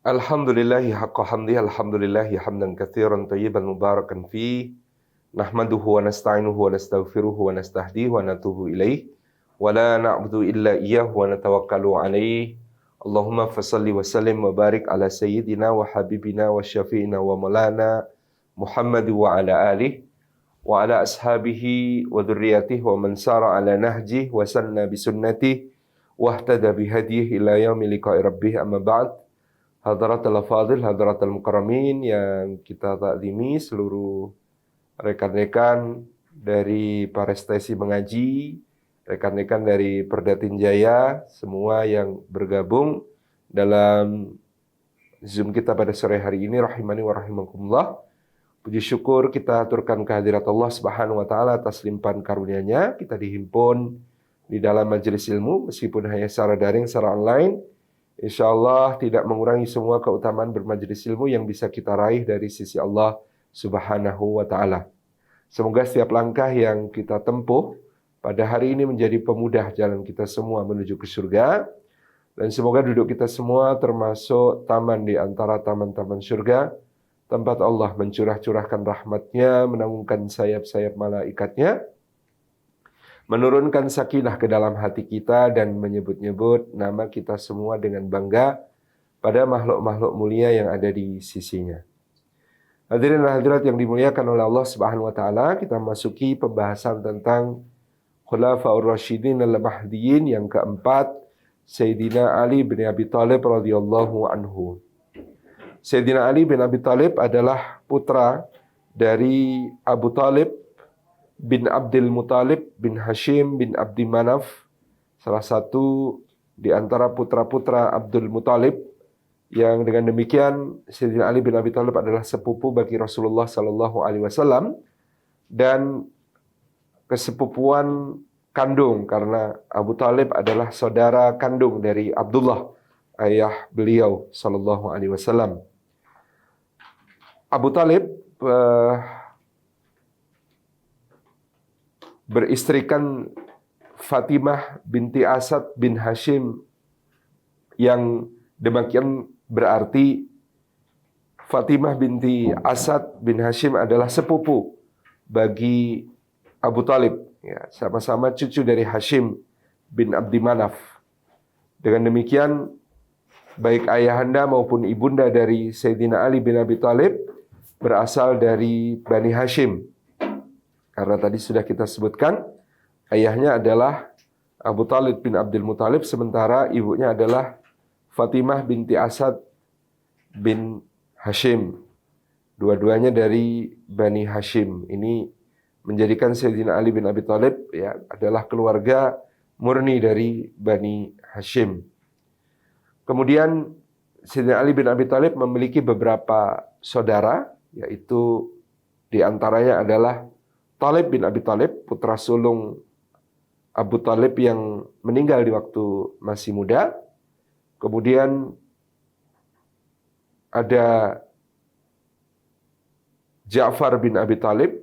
Alhamdulillahi haqqa hamdi, alhamdulillahi hamdan katsiran thayyiban mubarakan fi nahmaduhu wa nasta'inuhu wa nastaghfiruhu wa nastahdihi wa natubu ilaih wa la na'budu illa iyyahu wa natawakkalu alaih. Allahumma fassalli wa sallim wa barik ala sayyidina wa habibina wa syafi'ina wa maulana Muhammad wa ala alihi wa ala ashabihi wa dzurriyyatihi wa man sara ala nahjihi wa sanna bi sunnatihi wa ihtada bi hadihi ila yaumil liqa'i rabbih, amma ba'd. Hadratul Fadil, Hadratul Mukarramin yang kita takzimi, seluruh rekan-rekan dari Parestesi Mengaji, rekan-rekan dari Perdatin Jaya, semua yang bergabung dalam Zoom kita pada sore hari ini, rahimani wa rahimakumullah. Puji syukur kita aturkan kehadirat Allah Subhanahu wa taala atas limpahan karunia-Nya, kita dihimpun di dalam majelis ilmu meskipun hanya secara daring, secara online. InsyaAllah tidak mengurangi semua keutamaan bermajelis ilmu yang bisa kita raih dari sisi Allah Subhanahu wa ta'ala. Semoga setiap langkah yang kita tempuh pada hari ini menjadi pemudah jalan kita semua menuju ke surga. Dan semoga duduk kita semua termasuk taman di antara taman-taman surga, tempat Allah mencurah-curahkan rahmat-Nya, menanggungkan sayap-sayap malaikatnya, menurunkan sakinah ke dalam hati kita dan menyebut-nyebut nama kita semua dengan bangga pada makhluk-makhluk mulia yang ada di sisinya. Hadirin dan hadirat yang dimuliakan oleh Allah Subhanahu wa taala, kita masuki pembahasan tentang Khulafaur Rasyidin al-Mahdiyyin yang keempat, Sayyidina Ali bin Abi Thalib radhiyallahu anhu. Sayyidina Ali bin Abi Thalib adalah putra dari Abu Thalib bin Abdul Muthalib bin Hashim bin Abdi Manaf, salah satu di antara putra-putra Abdul Muthalib, yang dengan demikian Sayyidina Ali bin Abi Thalib adalah sepupu bagi Rasulullah sallallahu alaihi wasallam dan kesepupuan kandung karena Abu Thalib adalah saudara kandung dari Abdullah, ayah beliau sallallahu alaihi wasallam. Abu Thalib beristrikan Fatimah binti Asad bin Hashim, yang demikian berarti Fatimah binti Asad bin Hashim adalah sepupu bagi Abu Thalib, ya, sama-sama cucu dari Hashim bin Abdi Manaf. Dengan demikian baik ayahanda maupun ibunda dari Sayyidina Ali bin Abi Thalib berasal dari Bani Hashim. Karena tadi sudah kita sebutkan, ayahnya adalah Abu Thalib bin Abdul Muthalib, sementara ibunya adalah Fatimah binti Asad bin Hashim. Dua-duanya dari Bani Hashim. Ini menjadikan Sayyidina Ali bin Abi Thalib ya adalah keluarga murni dari Bani Hashim. Kemudian Sayyidina Ali bin Abi Thalib memiliki beberapa saudara, yaitu di antaranya adalah Talib bin Abi Thalib, putra sulung Abu Thalib yang meninggal di waktu masih muda. Kemudian ada Ja'far bin Abi Thalib,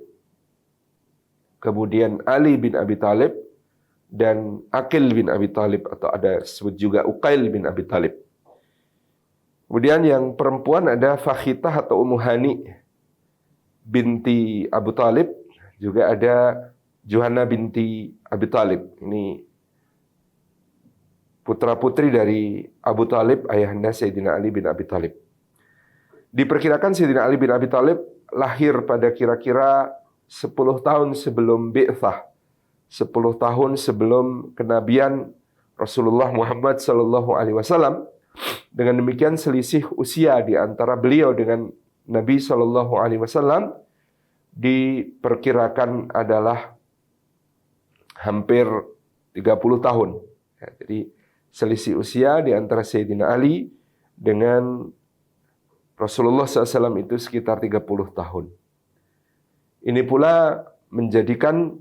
kemudian Ali bin Abi Thalib, dan Aqil bin Abi Thalib, atau ada disebut juga Uqail bin Abi Thalib. Kemudian yang perempuan ada Fakhitah atau Ummu Hani binti Abu Thalib, juga ada Johanna binti Abi Thalib. Ini putra-putri dari Abu Thalib, ayahanda Sayyidina Ali bin Abi Thalib. Diperkirakan Sayyidina Ali bin Abi Thalib lahir pada kira-kira 10 tahun sebelum bi'tsah, 10 tahun sebelum kenabian Rasulullah Muhammad sallallahu alaihi wasallam. Dengan demikian selisih usia di antara beliau dengan Nabi sallallahu alaihi wasallam diperkirakan adalah hampir 30 tahun. Ya, jadi selisih usia di antara Sayyidina Ali dengan Rasulullah SAW itu sekitar 30 tahun. Ini pula menjadikan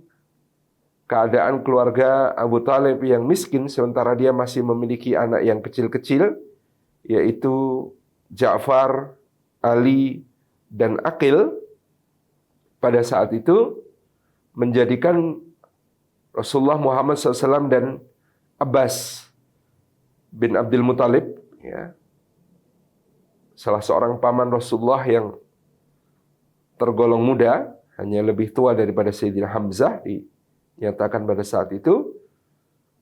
keadaan keluarga Abu Thalib yang miskin, sementara dia masih memiliki anak yang kecil-kecil, yaitu Ja'far, Ali, dan Aqil. Pada saat itu menjadikan Rasulullah Muhammad SAW dan Abbas bin Abdul Muthalib ya, salah seorang paman Rasulullah yang tergolong muda, hanya lebih tua daripada Sayyidina Hamzah, dinyatakan pada saat itu.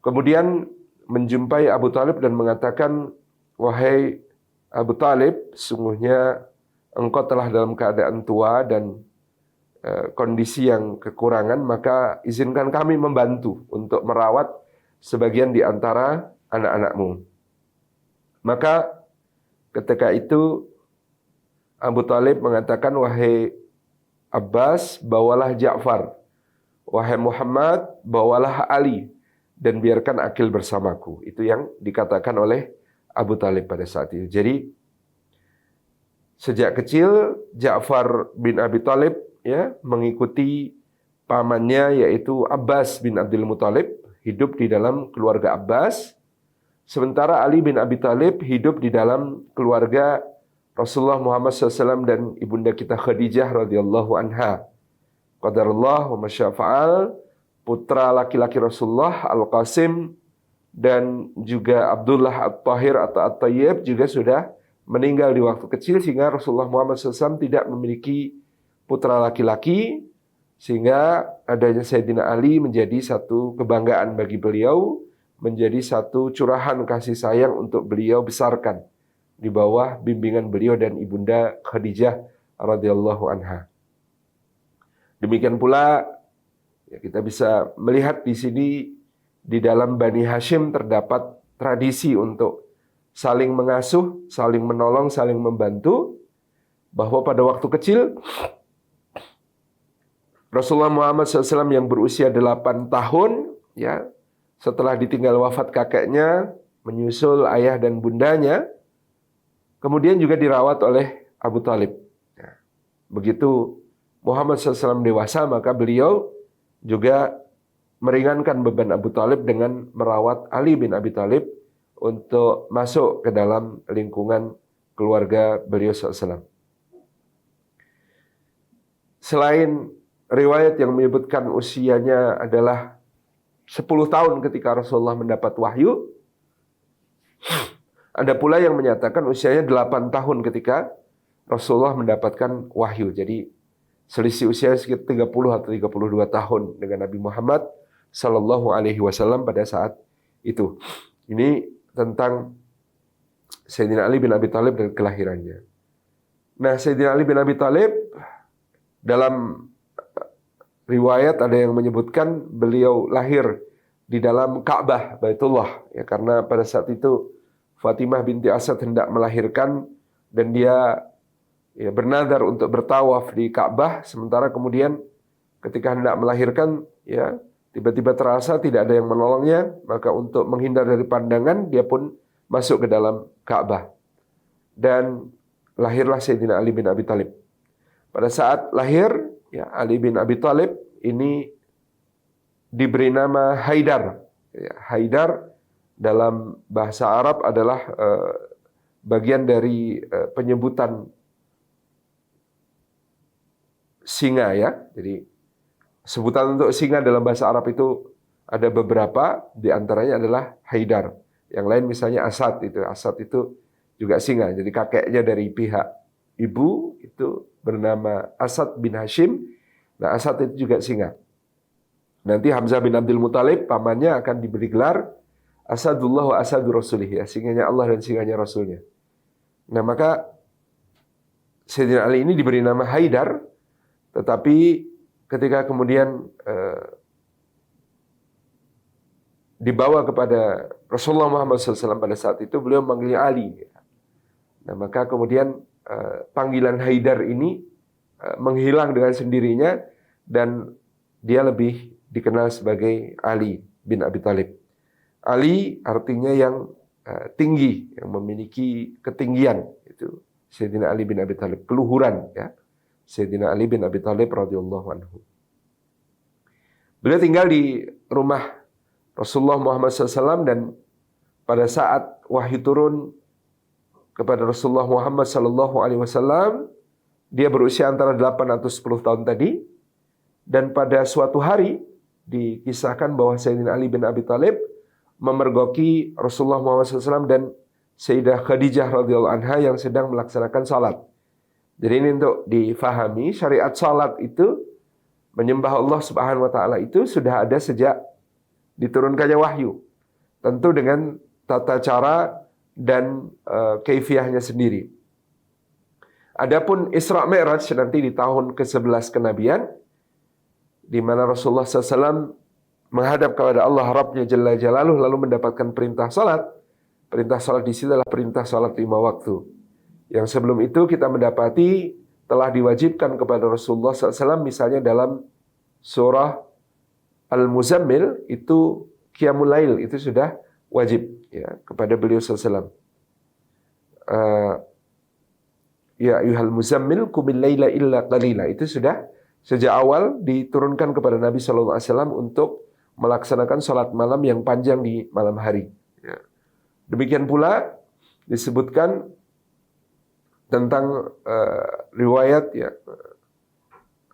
Kemudian menjumpai Abu Talib dan mengatakan, "Wahai Abu Talib, sungguhnya engkau telah dalam keadaan tua dan kondisi yang kekurangan, maka izinkan kami membantu untuk merawat sebagian di antara anak-anakmu." Maka ketika itu Abu Talib mengatakan, "Wahai Abbas, bawalah Ja'far. Wahai Muhammad, bawalah Ali. Dan biarkan Aqil bersamaku." Itu yang dikatakan oleh Abu Talib pada saat itu. Jadi sejak kecil Ja'far bin Abi Talib mengikuti pamannya yaitu Abbas bin Abdul Muthalib, hidup di dalam keluarga Abbas. Sementara Ali bin Abi Talib hidup di dalam keluarga Rasulullah Muhammad SAW dan ibunda kita Khadijah radhiyallahu anha. Qadarullah wa masyafa'al, putra laki-laki Rasulullah Al-Qasim dan juga Abdullah At-Tahir atau At-Tayyib juga sudah meninggal di waktu kecil, sehingga Rasulullah Muhammad SAW tidak memiliki putra laki-laki, sehingga adanya Sayyidina Ali menjadi satu kebanggaan bagi beliau, menjadi satu curahan kasih sayang untuk beliau besarkan di bawah bimbingan beliau dan ibunda Khadijah radhiyallahu anha. Demikian pula kita bisa melihat di sini di dalam Bani Hashim terdapat tradisi untuk saling mengasuh, saling menolong, saling membantu, bahwa pada waktu kecil Rasulullah Muhammad SAW yang berusia 8 tahun, setelah ditinggal wafat kakeknya, menyusul ayah dan bundanya, kemudian juga dirawat oleh Abu Talib. Begitu Muhammad SAW dewasa, maka beliau juga meringankan beban Abu Talib dengan merawat Ali bin Abi Talib untuk masuk ke dalam lingkungan keluarga beliau SAW. Selain riwayat yang menyebutkan usianya adalah 10 tahun ketika Rasulullah mendapat wahyu, ada pula yang menyatakan usianya 8 tahun ketika Rasulullah mendapatkan wahyu. Jadi selisih usia sekitar 30 atau 32 tahun dengan Nabi Muhammad Sallallahu Alaihi Wasallam pada saat itu. Ini tentang Sayyidina Ali bin Abi Talib dan kelahirannya. Nah, Sayyidina Ali bin Abi Talib dalam riwayat ada yang menyebutkan beliau lahir di dalam Ka'bah Baitullah, karena pada saat itu Fatimah binti Asad hendak melahirkan dan dia bernadar untuk bertawaf di Ka'bah, sementara kemudian ketika hendak melahirkan tiba-tiba terasa tidak ada yang menolongnya, maka untuk menghindar dari pandangan dia pun masuk ke dalam Ka'bah dan lahirlah Sayyidina Ali bin Abi Talib. Pada saat lahir, Ali bin Abi Talib ini diberi nama Haidar. Haidar dalam bahasa Arab adalah bagian dari penyebutan singa, Jadi sebutan untuk singa dalam bahasa Arab itu ada beberapa, di antaranya adalah Haidar. Yang lain misalnya Asad itu juga singa. Jadi kakeknya dari pihak ibu itu bernama Asad bin Hashim. Nah, Asad itu juga singa. Nanti Hamzah bin Abdul Muthalib pamannya akan diberi gelar Asadullah wa Asadur Rasulih, singanya Allah dan singanya Rasulnya. Nah, maka Sayyidina Ali ini diberi nama Haidar, tetapi ketika kemudian dibawa kepada Rasulullah Muhammad SAW pada saat itu, beliau memanggilnya Ali. Nah, maka kemudian panggilan Haidar ini menghilang dengan sendirinya dan dia lebih dikenal sebagai Ali bin Abi Talib. Ali artinya yang tinggi, yang memiliki ketinggian. Itu Sayyidina Ali bin Abi Talib, keluhuran, Sayyidina Ali bin Abi Talib radhiyallahu anhu. Beliau tinggal di rumah Rasulullah Muhammad SAW dan pada saat wahyu turun kepada Rasulullah Muhammad SAW, dia berusia antara 8 atau 10 tahun tadi. Dan pada suatu hari dikisahkan bahwa Sayyidina Ali bin Abi Talib memergoki Rasulullah Muhammad SAW dan Sayyidah Khadijah radhiyallahu anha yang sedang melaksanakan salat. Jadi ini untuk difahami, syariat salat itu menyembah Allah Subhanahu wa taala itu sudah ada sejak diturunkannya wahyu. Tentu dengan tata cara dan kaifiahnya sendiri. Adapun Isra Mi'raj nanti di tahun ke-11 kenabian, di mana Rasulullah SAW menghadap kepada Allah Rabbnya Jalla Jalaluh lalu mendapatkan perintah salat. Perintah salat di sini adalah perintah salat 5 waktu. Yang sebelum itu kita mendapati telah diwajibkan kepada Rasulullah SAW misalnya dalam surah Al-Muzammil itu Qiyamul Lail itu sudah wajib ya kepada beliau SAW. Ya ayyuhal muzammil qumil laila illa qalila. Itu sudah sejak awal diturunkan kepada Nabi SAW untuk melaksanakan salat malam yang panjang di malam hari. Ya. Demikian pula disebutkan tentang riwayat ya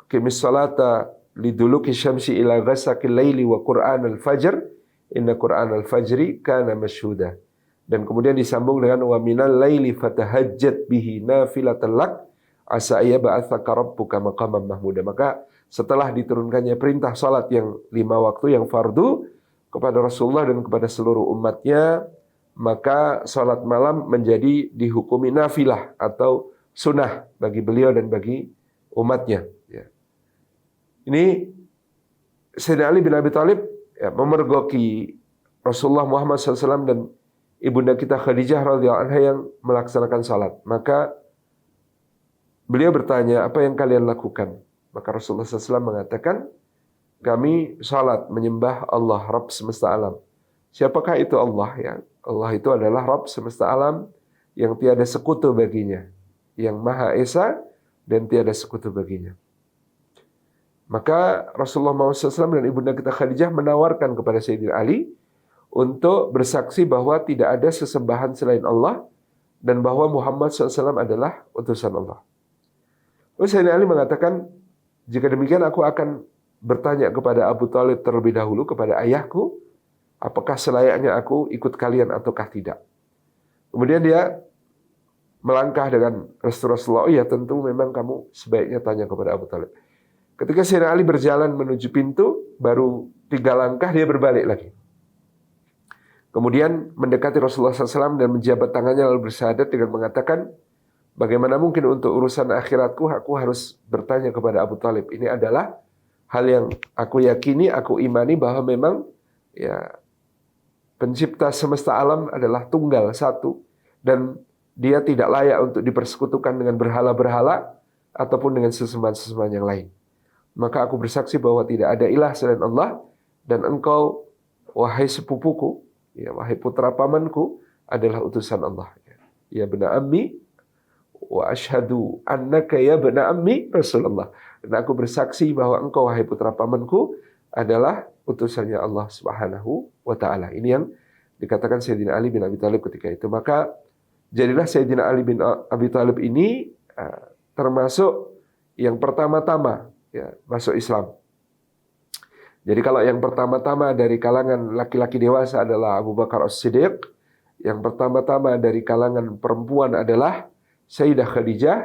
qimis salata liduluki syamsi ila ghasaqil laili wa qur'an al-fajr inna qur'an al-fajri kana masyhuda. Dan kemudian disambung dengan wa minal laili fatahajjat bihi nafilatan lak asa ayyab'atsaka rabbuka maqaman mahmuda. Maka setelah diturunkannya perintah salat yang 5 waktu yang fardu kepada Rasulullah dan kepada seluruh umatnya, maka salat malam menjadi dihukumi nafilah atau sunnah bagi beliau dan bagi umatnya. Ya. Ini Sayyidina Ali bin Abi Thalib ya, memergoki Rasulullah Muhammad SAW dan ibunda kita Khadijah radhiyallahu anha yang melaksanakan salat. Maka beliau bertanya, apa yang kalian lakukan? Maka Rasulullah SAW mengatakan, kami salat menyembah Allah Rabb semesta alam. Siapakah itu Allah? Ya, Allah itu adalah Rabb semesta alam yang tiada sekutu baginya, yang Maha Esa dan tiada sekutu baginya. Maka Rasulullah SAW dan ibunda kita Khadijah menawarkan kepada Sayyidina Ali untuk bersaksi bahwa tidak ada sesembahan selain Allah dan bahwa Muhammad SAW adalah utusan Allah. Lalu Sayyidina Ali mengatakan, jika demikian aku akan bertanya kepada Abu Thalib terlebih dahulu, kepada ayahku, apakah selayaknya aku ikut kalian ataukah tidak. Kemudian dia melangkah dengan restu Rasulullah, oh ya tentu memang kamu sebaiknya tanya kepada Abu Thalib. Ketika Sayyidina Ali berjalan menuju pintu, baru 3 langkah dia berbalik lagi. Kemudian mendekati Rasulullah SAW dan menjabat tangannya lalu bersyahadat dengan mengatakan, bagaimana mungkin untuk urusan akhiratku, aku harus bertanya kepada Abu Thalib. Ini adalah hal yang aku yakini, aku imani bahwa memang ya pencipta semesta alam adalah tunggal, satu. Dan dia tidak layak untuk dipersekutukan dengan berhala-berhala ataupun dengan sesembahan-sesembahan yang lain. Maka aku bersaksi bahwa tidak ada ilah selain Allah dan engkau, wahai sepupuku, ya, wahai putra pamanku, adalah utusan Allah. Ya bena ammi, wa ashhadu annaka ya bena ammi Rasulullah. Dan aku bersaksi bahwa engkau, wahai putra pamanku, adalah utusannya Allah Subhanahu wa taala. Ini yang dikatakan Sayyidina Ali bin Abi Thalib ketika itu. Maka jadilah Sayyidina Ali bin Abi Thalib ini termasuk yang pertama-tama ya, masuk Islam. Jadi kalau yang pertama-tama dari kalangan laki-laki dewasa adalah Abu Bakar As-Siddiq, yang pertama-tama dari kalangan perempuan adalah Sayyidah Khadijah,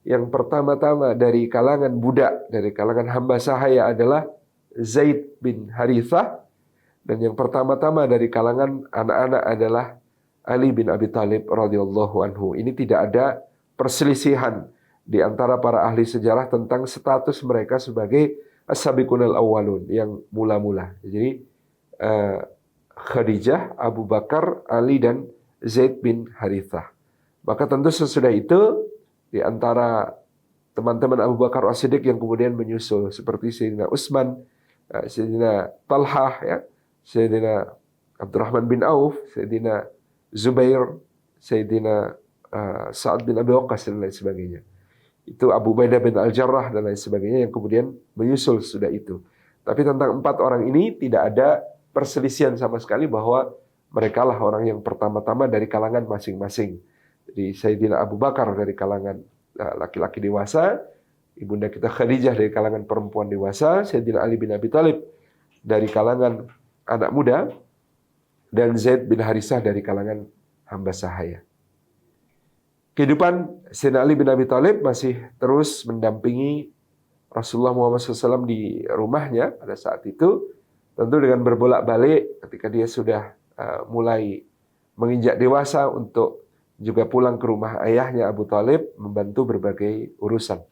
yang pertama-tama dari kalangan budak, dari kalangan hamba sahaya adalah Zaid bin Harithah, dan yang pertama-tama dari kalangan anak-anak adalah Ali bin Abi Thalib radhiyallahu anhu. Ini tidak ada perselisihan di antara para ahli sejarah tentang status mereka sebagai as-sabiqunal awwalun, yang mula-mula. Jadi Khadijah, Abu Bakar, Ali dan Zaid bin Harithah. Maka tentu sesudah itu di antara teman-teman Abu Bakar As-Siddiq yang kemudian menyusul seperti Sayyidina Utsman, Sayyidina Talhah, ya, Sayyidina Abdurrahman bin Auf, Sayyidina Zubair, Sayyidina Sa'ad bin Abi Waqqas dan lain sebagainya. Itu Abu Ubaidah bin Al-Jarrah dan lain sebagainya yang kemudian menyusul sudah itu. Tapi tentang 4 orang ini tidak ada perselisihan sama sekali bahwa mereka lah orang yang pertama-tama dari kalangan masing-masing. Jadi Sayyidina Abu Bakar dari kalangan laki-laki dewasa, ibunda kita Khadijah dari kalangan perempuan dewasa, Sayyidina Ali bin Abi Thalib dari kalangan anak muda, dan Zaid bin Harithah dari kalangan hamba sahaya. Kehidupan Sayyidina Ali bin Abi Thalib masih terus mendampingi Rasulullah Muhammad SAW di rumahnya pada saat itu, tentu dengan berbolak-balik ketika dia sudah mulai menginjak dewasa untuk juga pulang ke rumah ayahnya Abu Thalib membantu berbagai urusan.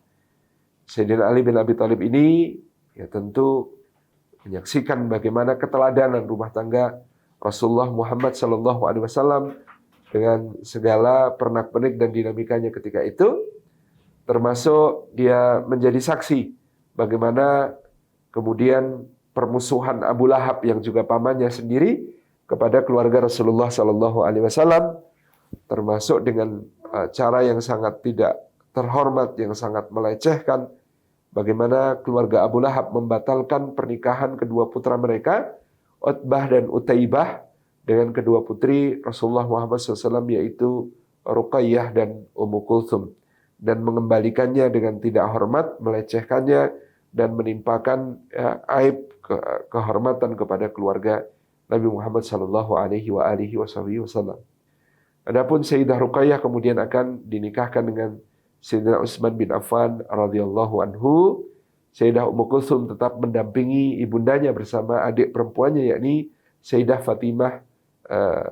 Sayyidina Ali bin Abi Thalib ini ya tentu menyaksikan bagaimana keteladanan rumah tangga Rasulullah Muhammad SAW dengan segala pernak-pernik dan dinamikanya ketika itu, termasuk dia menjadi saksi bagaimana kemudian permusuhan Abu Lahab yang juga pamannya sendiri kepada keluarga Rasulullah SAW, termasuk dengan cara yang sangat tidak terhormat, yang sangat melecehkan, bagaimana keluarga Abu Lahab membatalkan pernikahan kedua putra mereka, Utbah dan Utaibah, dengan kedua putri Rasulullah Muhammad SAW, yaitu Ruqayyah dan Ummu Kulthum, dan mengembalikannya dengan tidak hormat, melecehkannya, dan menimpakan aib kehormatan kepada keluarga Nabi Muhammad SAW. Adapun Sayyidah Ruqayyah kemudian akan dinikahkan dengan Sayyidina Utsman bin Affan radhiyallahu anhu. Sayyidah Ummu Kulthum tetap mendampingi ibundanya bersama adik perempuannya, yakni Sayyidah Fatimah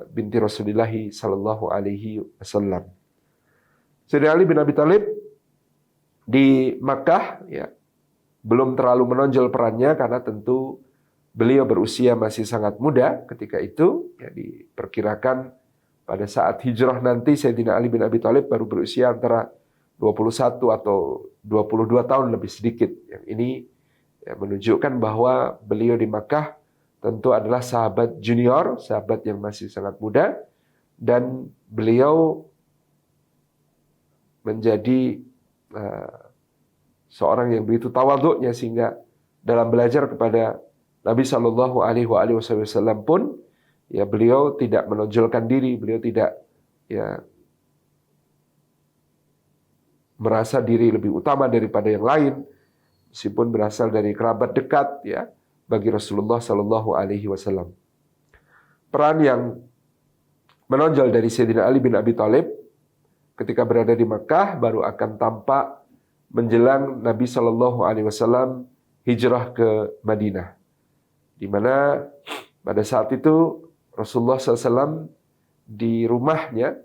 binti Rasulullah sallallahu alaihi wasallam. Sayyidina Ali bin Abi Thalib di Makkah ya belum terlalu menonjol perannya karena tentu beliau berusia masih sangat muda ketika itu. Ya, diperkirakan pada saat hijrah nanti Sayyidina Ali bin Abi Thalib baru berusia antara 21 atau 22 tahun lebih sedikit. Yang ini ya, menunjukkan bahwa beliau di Makkah tentu adalah sahabat junior, sahabat yang masih sangat muda, dan beliau menjadi seorang yang begitu tawadhu'nya sehingga dalam belajar kepada Nabi Shallallahu Alaihi Wasallam pun ya beliau tidak menonjolkan diri, beliau tidak ya merasa diri lebih utama daripada yang lain, meskipun berasal dari kerabat dekat ya bagi Rasulullah Shallallahu Alaihi Wasallam. Peran yang menonjol dari Sayyidina Ali bin Abi Thalib ketika berada di Makkah baru akan tampak menjelang Nabi Shallallahu Alaihi Wasallam hijrah ke Madinah, di mana pada saat itu Rasulullah SAW di rumahnya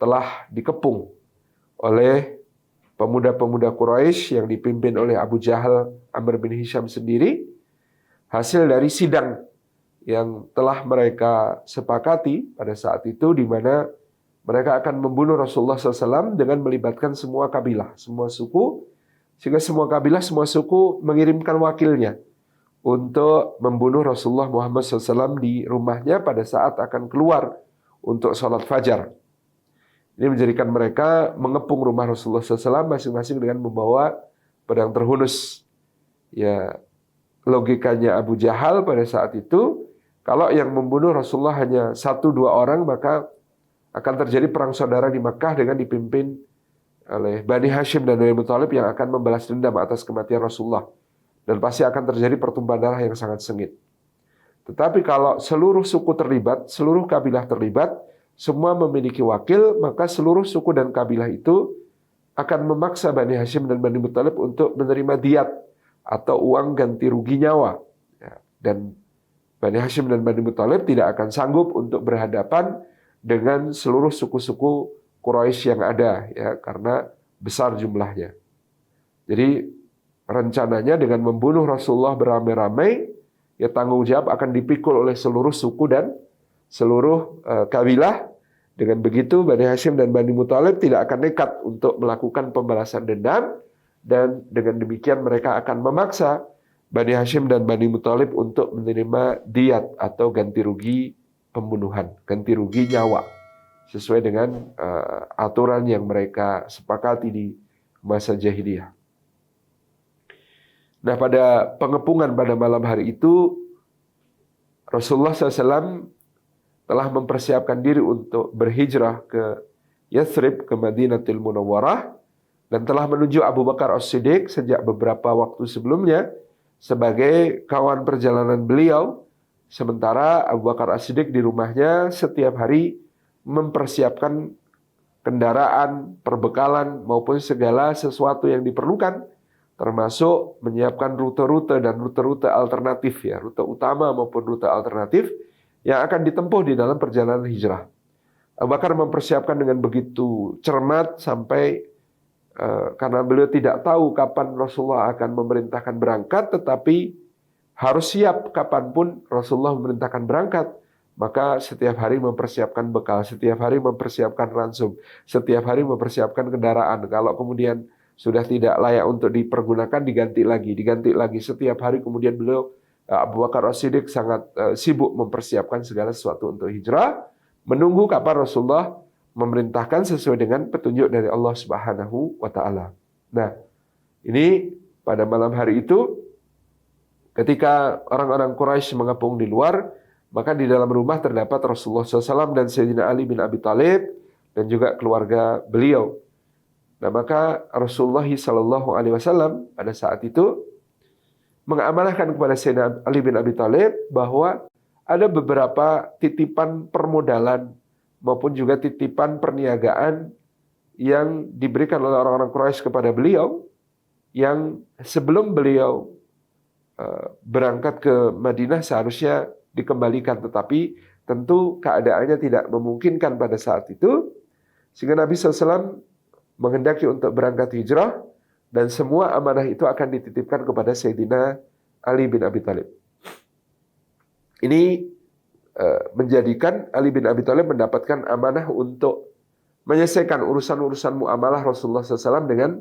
telah dikepung oleh pemuda-pemuda Quraisy yang dipimpin oleh Abu Jahal, Amr bin Hisham sendiri, hasil dari sidang yang telah mereka sepakati pada saat itu, di mana mereka akan membunuh Rasulullah SAW dengan melibatkan semua kabilah, semua suku, sehingga semua kabilah, semua suku mengirimkan wakilnya untuk membunuh Rasulullah Muhammad SAW di rumahnya pada saat akan keluar untuk sholat fajar. Ini menjadikan mereka mengepung rumah Rasulullah SAW masing-masing dengan membawa pedang terhunus. Ya, logikanya Abu Jahal pada saat itu, kalau yang membunuh Rasulullah hanya 1-2 orang, maka akan terjadi perang saudara di Makkah dengan dipimpin oleh Bani Hashim dan Bani Muthalib yang akan membalas dendam atas kematian Rasulullah. Dan pasti akan terjadi pertumpahan darah yang sangat sengit. Tetapi kalau seluruh suku terlibat, seluruh kabilah terlibat, semua memiliki wakil, maka seluruh suku dan kabilah itu akan memaksa Bani Hashim dan Bani Muthalib untuk menerima diat atau uang ganti rugi nyawa. Dan Bani Hashim dan Bani Muthalib tidak akan sanggup untuk berhadapan dengan seluruh suku-suku Quraisy yang ada, ya, karena besar jumlahnya. Jadi rencananya dengan membunuh Rasulullah beramai-ramai, ya tanggung jawab akan dipikul oleh seluruh suku dan seluruh kabilah. Dengan begitu Bani Hashim dan Bani Muthalib tidak akan nekat untuk melakukan pembalasan dendam, dan dengan demikian mereka akan memaksa Bani Hashim dan Bani Muthalib untuk menerima diat atau ganti rugi pembunuhan, ganti rugi nyawa, sesuai dengan aturan yang mereka sepakati di masa jahiliyah. Nah, pada pengepungan pada malam hari itu, Rasulullah SAW telah mempersiapkan diri untuk berhijrah ke Yathrib, ke Madinatul Munawwarah, dan telah menuju Abu Bakar As-Siddiq sejak beberapa waktu sebelumnya sebagai kawan perjalanan beliau. Sementara Abu Bakar As-Siddiq di rumahnya setiap hari mempersiapkan kendaraan, perbekalan, maupun segala sesuatu yang diperlukan, termasuk menyiapkan rute-rute dan rute-rute alternatif, ya, rute utama maupun rute alternatif yang akan ditempuh di dalam perjalanan hijrah. Abu Bakar mempersiapkan dengan begitu cermat sampai karena beliau tidak tahu kapan Rasulullah akan memerintahkan berangkat, tetapi harus siap kapanpun Rasulullah memerintahkan berangkat. Maka setiap hari mempersiapkan bekal, setiap hari mempersiapkan ransum, setiap hari mempersiapkan kendaraan. Kalau kemudian sudah tidak layak untuk dipergunakan, diganti lagi. Setiap hari kemudian beliau, Abu Bakar As-Siddiq, sangat sibuk mempersiapkan segala sesuatu untuk hijrah, menunggu kapan Rasulullah memerintahkan sesuai dengan petunjuk dari Allah Subhanahu wa Ta'ala. Nah, ini pada malam hari itu, ketika orang-orang Quraisy mengepung di luar, maka di dalam rumah terdapat Rasulullah SAW dan Sayyidina Ali bin Abi Thalib dan juga keluarga beliau. Nah, maka Rasulullah SAW pada saat itu mengamanahkan kepada Sayyidina Ali bin Abi Thalib bahwa ada beberapa titipan permodalan maupun juga titipan perniagaan yang diberikan oleh orang-orang Quraisy kepada beliau, yang sebelum beliau berangkat ke Madinah seharusnya dikembalikan, tetapi tentu keadaannya tidak memungkinkan pada saat itu, sehingga Nabi SAW menghendaki untuk berangkat hijrah, dan semua amanah itu akan dititipkan kepada Sayyidina Ali bin Abi Thalib. Ini menjadikan Ali bin Abi Thalib mendapatkan amanah untuk menyelesaikan urusan-urusan muamalah Rasulullah SAW dengan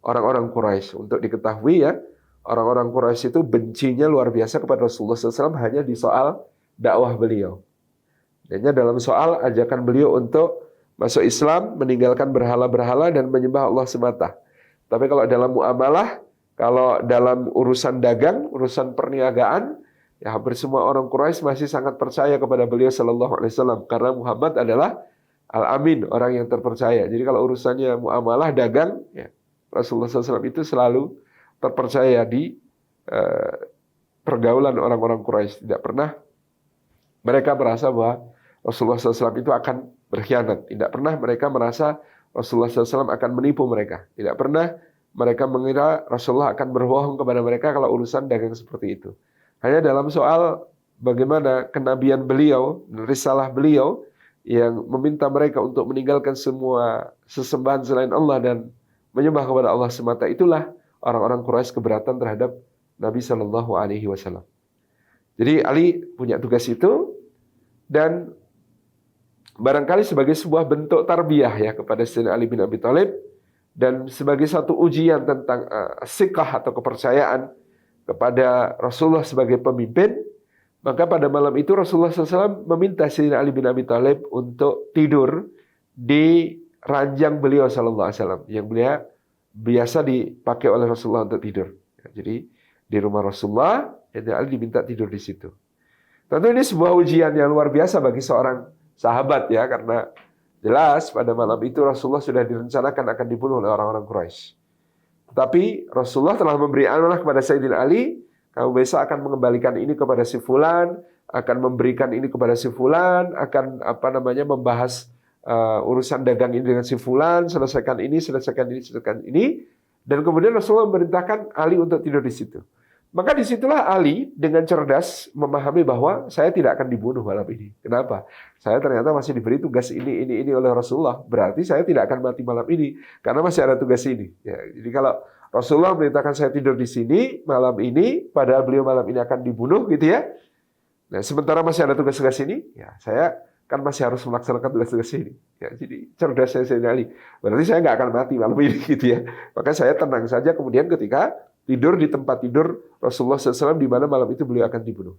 orang-orang Quraisy. Untuk diketahui, ya, orang-orang Quraisy itu bencinya luar biasa kepada Rasulullah SAW hanya di soal dakwah beliau. Hanya dalam soal ajakan beliau untuk masuk Islam, meninggalkan berhala-berhala dan menyembah Allah semata. Tapi kalau dalam muamalah, kalau dalam urusan dagang, urusan perniagaan, ya hampir semua orang Quraisy masih sangat percaya kepada beliau Sallallahu Alaihi Wasallam, karena Muhammad adalah Al-Amin, orang yang terpercaya. Jadi kalau urusannya muamalah dagang, ya, Rasulullah SAW itu selalu terpercaya di pergaulan orang-orang Quraisy. Tidak pernah mereka merasa bahwa Rasulullah SAW itu akan berkhianat. Tidak pernah mereka merasa Rasulullah SAW akan menipu mereka. Tidak pernah mereka mengira Rasulullah akan berbohong kepada mereka kalau urusan dagang seperti itu. Hanya dalam soal bagaimana kenabian beliau, risalah beliau yang meminta mereka untuk meninggalkan semua sesembahan selain Allah dan menyembah kepada Allah semata, itulah orang-orang Quraisy keberatan terhadap Nabi Shallallahu Alaihi Wasallam. Jadi Ali punya tugas itu, dan barangkali sebagai sebuah bentuk tarbiyah, ya, kepada Sayyidina Ali bin Abi Thalib, dan sebagai satu ujian tentang sikah atau kepercayaan kepada Rasulullah sebagai pemimpin, maka pada malam itu Rasulullah SAW meminta Sayyidina Ali bin Abi Thalib untuk tidur di ranjang beliau Sallallahu Alaihi Wasallam, yang beliau biasa dipakai oleh Rasulullah untuk tidur. Jadi di rumah Rasulullah, Ali diminta tidur di situ. Tentu ini sebuah ujian yang luar biasa bagi seorang sahabat, ya, karena jelas pada malam itu Rasulullah sudah direncanakan akan dibunuh oleh orang-orang Quraisy. Tetapi Rasulullah telah memberi amanah kepada Sayyidina Ali, kamu besok akan mengembalikan ini kepada si fulan, akan memberikan ini kepada si fulan, akan membahas urusan dagang ini dengan si fulan, selesaikan ini, dan kemudian Rasulullah memerintahkan Ali untuk tidur di situ. Maka disitulah Ali dengan cerdas memahami bahwa saya tidak akan dibunuh malam ini. Kenapa? Saya ternyata masih diberi tugas ini oleh Rasulullah. Berarti saya tidak akan mati malam ini karena masih ada tugas ini. Ya, jadi kalau Rasulullah memerintahkan saya tidur di sini malam ini, padahal beliau malam ini akan dibunuh, gitu ya. Nah, sementara masih ada tugas-tugas ini, ya saya kan masih harus melaksanakan tugas-tugas ini. Ya, jadi cerdas saya Ali. Berarti saya nggak akan mati malam ini, gitu ya. Maka saya tenang saja kemudian ketika tidur di tempat tidur Rasulullah SAW, di mana malam itu beliau akan dibunuh.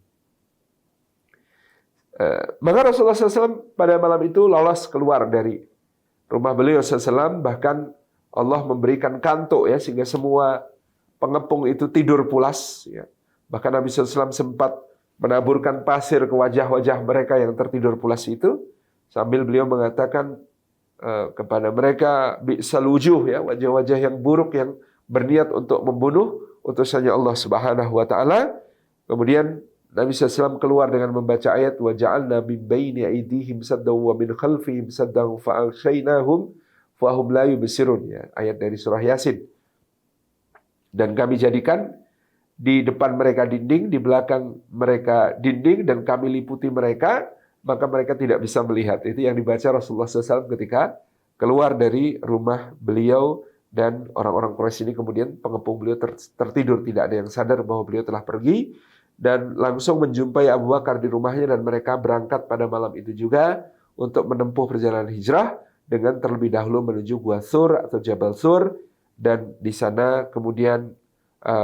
Maka Rasulullah SAW pada malam itu lolos keluar dari rumah beliau SAW, bahkan Allah memberikan kantuk, ya, sehingga semua pengepung itu tidur pulas. Ya. Bahkan Nabi SAW sempat menaburkan pasir ke wajah-wajah mereka yang tertidur pulas itu, sambil beliau mengatakan kepada mereka, bi'sal wujuh, ya, wajah-wajah yang buruk yang berniat untuk membunuh utusannya Allah Subhanahu wa taala. Kemudian Nabi SAW keluar dengan membaca ayat wa ja'alna min baini aydihim saddan wa min khalfihim saddan fa aghshaynahum fahum la yubsirun, ya, ayat dari surah Yasin. Dan kami jadikan di depan mereka dinding, di belakang mereka dinding, dan kami liputi mereka, maka mereka tidak bisa melihat. Itu yang dibaca Rasulullah SAW ketika keluar dari rumah beliau, dan orang-orang Quraisy ini kemudian pengepung beliau tertidur, tidak ada yang sadar bahwa beliau telah pergi, dan langsung menjumpai Abu Bakar di rumahnya, dan mereka berangkat pada malam itu juga untuk menempuh perjalanan hijrah dengan terlebih dahulu menuju Gua Sur atau Jabal Sur, dan di sana kemudian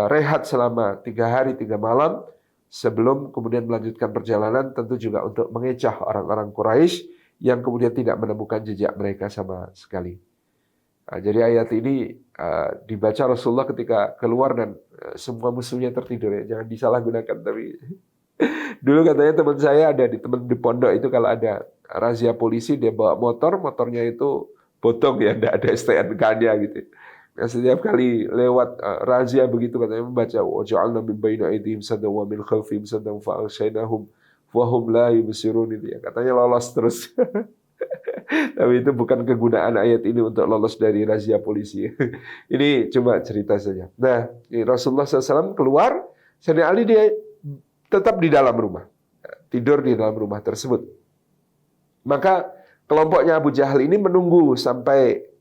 rehat selama 3 hari 3 malam sebelum kemudian melanjutkan perjalanan, tentu juga untuk mengecah orang-orang Quraisy yang kemudian tidak menemukan jejak mereka sama sekali. Jadi ayat ini dibaca Rasulullah ketika keluar dan semua musuhnya tertidur, ya. Jangan disalahgunakan. Tapi dulu katanya teman saya ada teman di pondok itu, kalau ada razia polisi dia bawa motornya itu botong, ya, tidak ada STNK-nya gitu. Nah, setiap kali lewat razia begitu katanya membaca wa ja'alna min baini aydihim saddan wa min khalfihim saddan fa aghshaynahum wa hum la yubsirun, itu ya. Katanya lolos terus. Tapi itu bukan kegunaan ayat ini untuk lolos dari razia polisi. Ini cuma cerita saja. Nah, Rasulullah SAW keluar, Sayyidina Ali dia tetap di dalam rumah, tidur di dalam rumah tersebut. Maka kelompoknya Abu Jahal ini menunggu sampai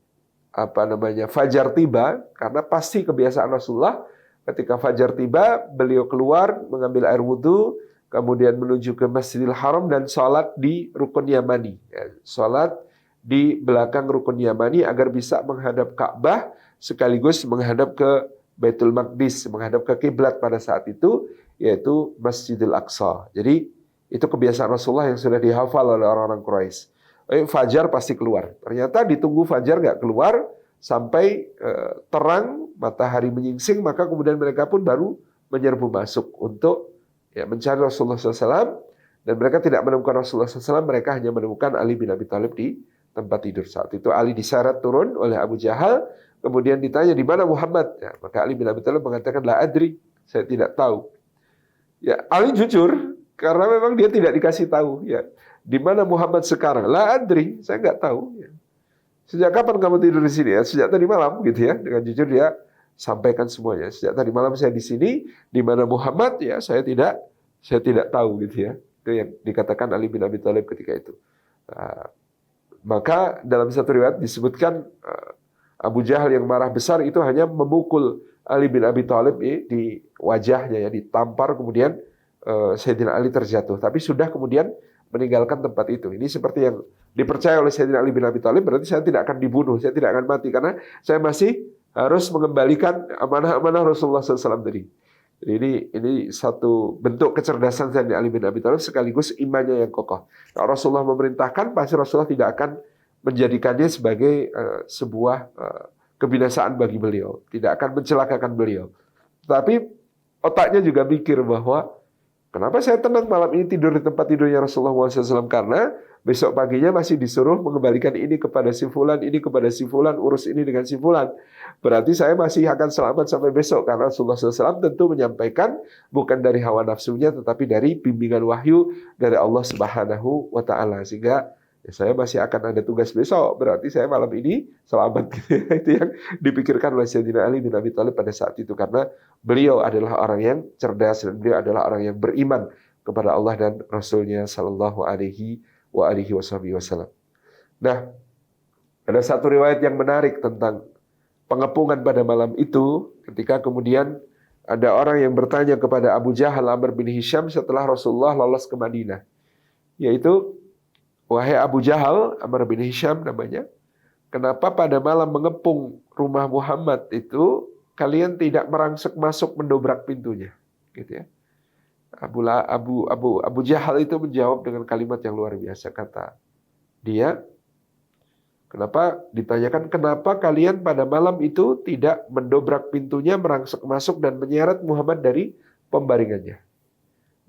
fajar tiba, karena pasti kebiasaan Rasulullah ketika fajar tiba beliau keluar mengambil air wudhu, kemudian menuju ke Masjidil Haram dan sholat di Rukun Yamani, ya, sholat di belakang Rukun Yamani agar bisa menghadap Ka'bah sekaligus menghadap ke Baitul Maqdis, menghadap ke kiblat pada saat itu, yaitu Masjidil Aqsa. Jadi itu kebiasaan Rasulullah yang sudah dihafal oleh orang-orang Quraisy. Fajar pasti keluar. Ternyata ditunggu fajar nggak keluar sampai terang, matahari menyingsing, maka kemudian mereka pun baru menyerbu masuk untuk, ya, mencari Rasulullah SAW. Dan mereka tidak menemukan Rasulullah SAW, mereka hanya menemukan Ali bin Abi Thalib di tempat tidur. Saat itu Ali diseret turun oleh Abu Jahal, kemudian ditanya di mana Muhammad. Ya, maka Ali bin Abi Thalib mengatakan la adri, saya tidak tahu. Ya, Ali jujur karena memang dia tidak dikasih tahu, ya. Di mana Muhammad sekarang? La adri, saya nggak tahu. Ya. Sejak kapan kamu tidur di sini? Ya, sejak tadi malam, gitu ya. Dengan jujur dia sampaikan semuanya. Sejak tadi malam saya di sini. Di mana Muhammad? Ya, saya tidak tahu, gitu ya. Itu yang dikatakan Ali bin Abi Thalib ketika itu. Maka dalam satu riwayat disebutkan Abu Jahal yang marah besar itu hanya memukul Ali bin Abi Thalib di wajahnya, ya, ditampar, kemudian Sayyidina Ali terjatuh. Tapi sudah kemudian meninggalkan tempat itu. Ini seperti yang dipercaya oleh Sayyidina Ali bin Abi Thalib, berarti saya tidak akan dibunuh, saya tidak akan mati, karena saya masih harus mengembalikan amanah-amanah Rasulullah SAW tadi. Jadi ini satu bentuk kecerdasan Sayyidina Ali bin Abi Thalib sekaligus imannya yang kokoh. Kalau Rasulullah memerintahkan, pasti Rasulullah tidak akan menjadikannya sebagai sebuah kebinasaan bagi beliau, tidak akan mencelakakan beliau. Tapi otaknya juga mikir bahwa kenapa saya tenang malam ini tidur di tempat tidurnya Rasulullah SAW? Karena besok paginya masih disuruh mengembalikan ini kepada si fulan, ini kepada si fulan, urus ini dengan si fulan. Berarti saya masih akan selamat sampai besok. Karena Rasulullah SAW tentu menyampaikan bukan dari hawa nafsunya, tetapi dari bimbingan wahyu dari Allah Subhanahu wa Ta'ala. Sehingga ya, saya masih akan ada tugas besok. Berarti saya malam ini selamat. Itu yang dipikirkan oleh Sayyidina Ali bin Abi Thalib pada saat itu. Karena beliau adalah orang yang cerdas dan beliau adalah orang yang beriman kepada Allah dan Rasulnya Sallallahu Alaihi Wasallam. Nah, ada satu riwayat yang menarik tentang pengepungan pada malam itu, ketika kemudian ada orang yang bertanya kepada Abu Jahal Amr bin Hisham setelah Rasulullah lolos ke Madinah, yaitu, wahai Abu Jahal, Amr bin Hisham namanya, kenapa pada malam mengepung rumah Muhammad itu kalian tidak merangsek masuk mendobrak pintunya, gitu ya. Abu Jahal itu menjawab dengan kalimat yang luar biasa. Kata dia, ditanyakan kenapa kalian pada malam itu tidak mendobrak pintunya, merangsek masuk dan menyeret Muhammad dari pembaringannya.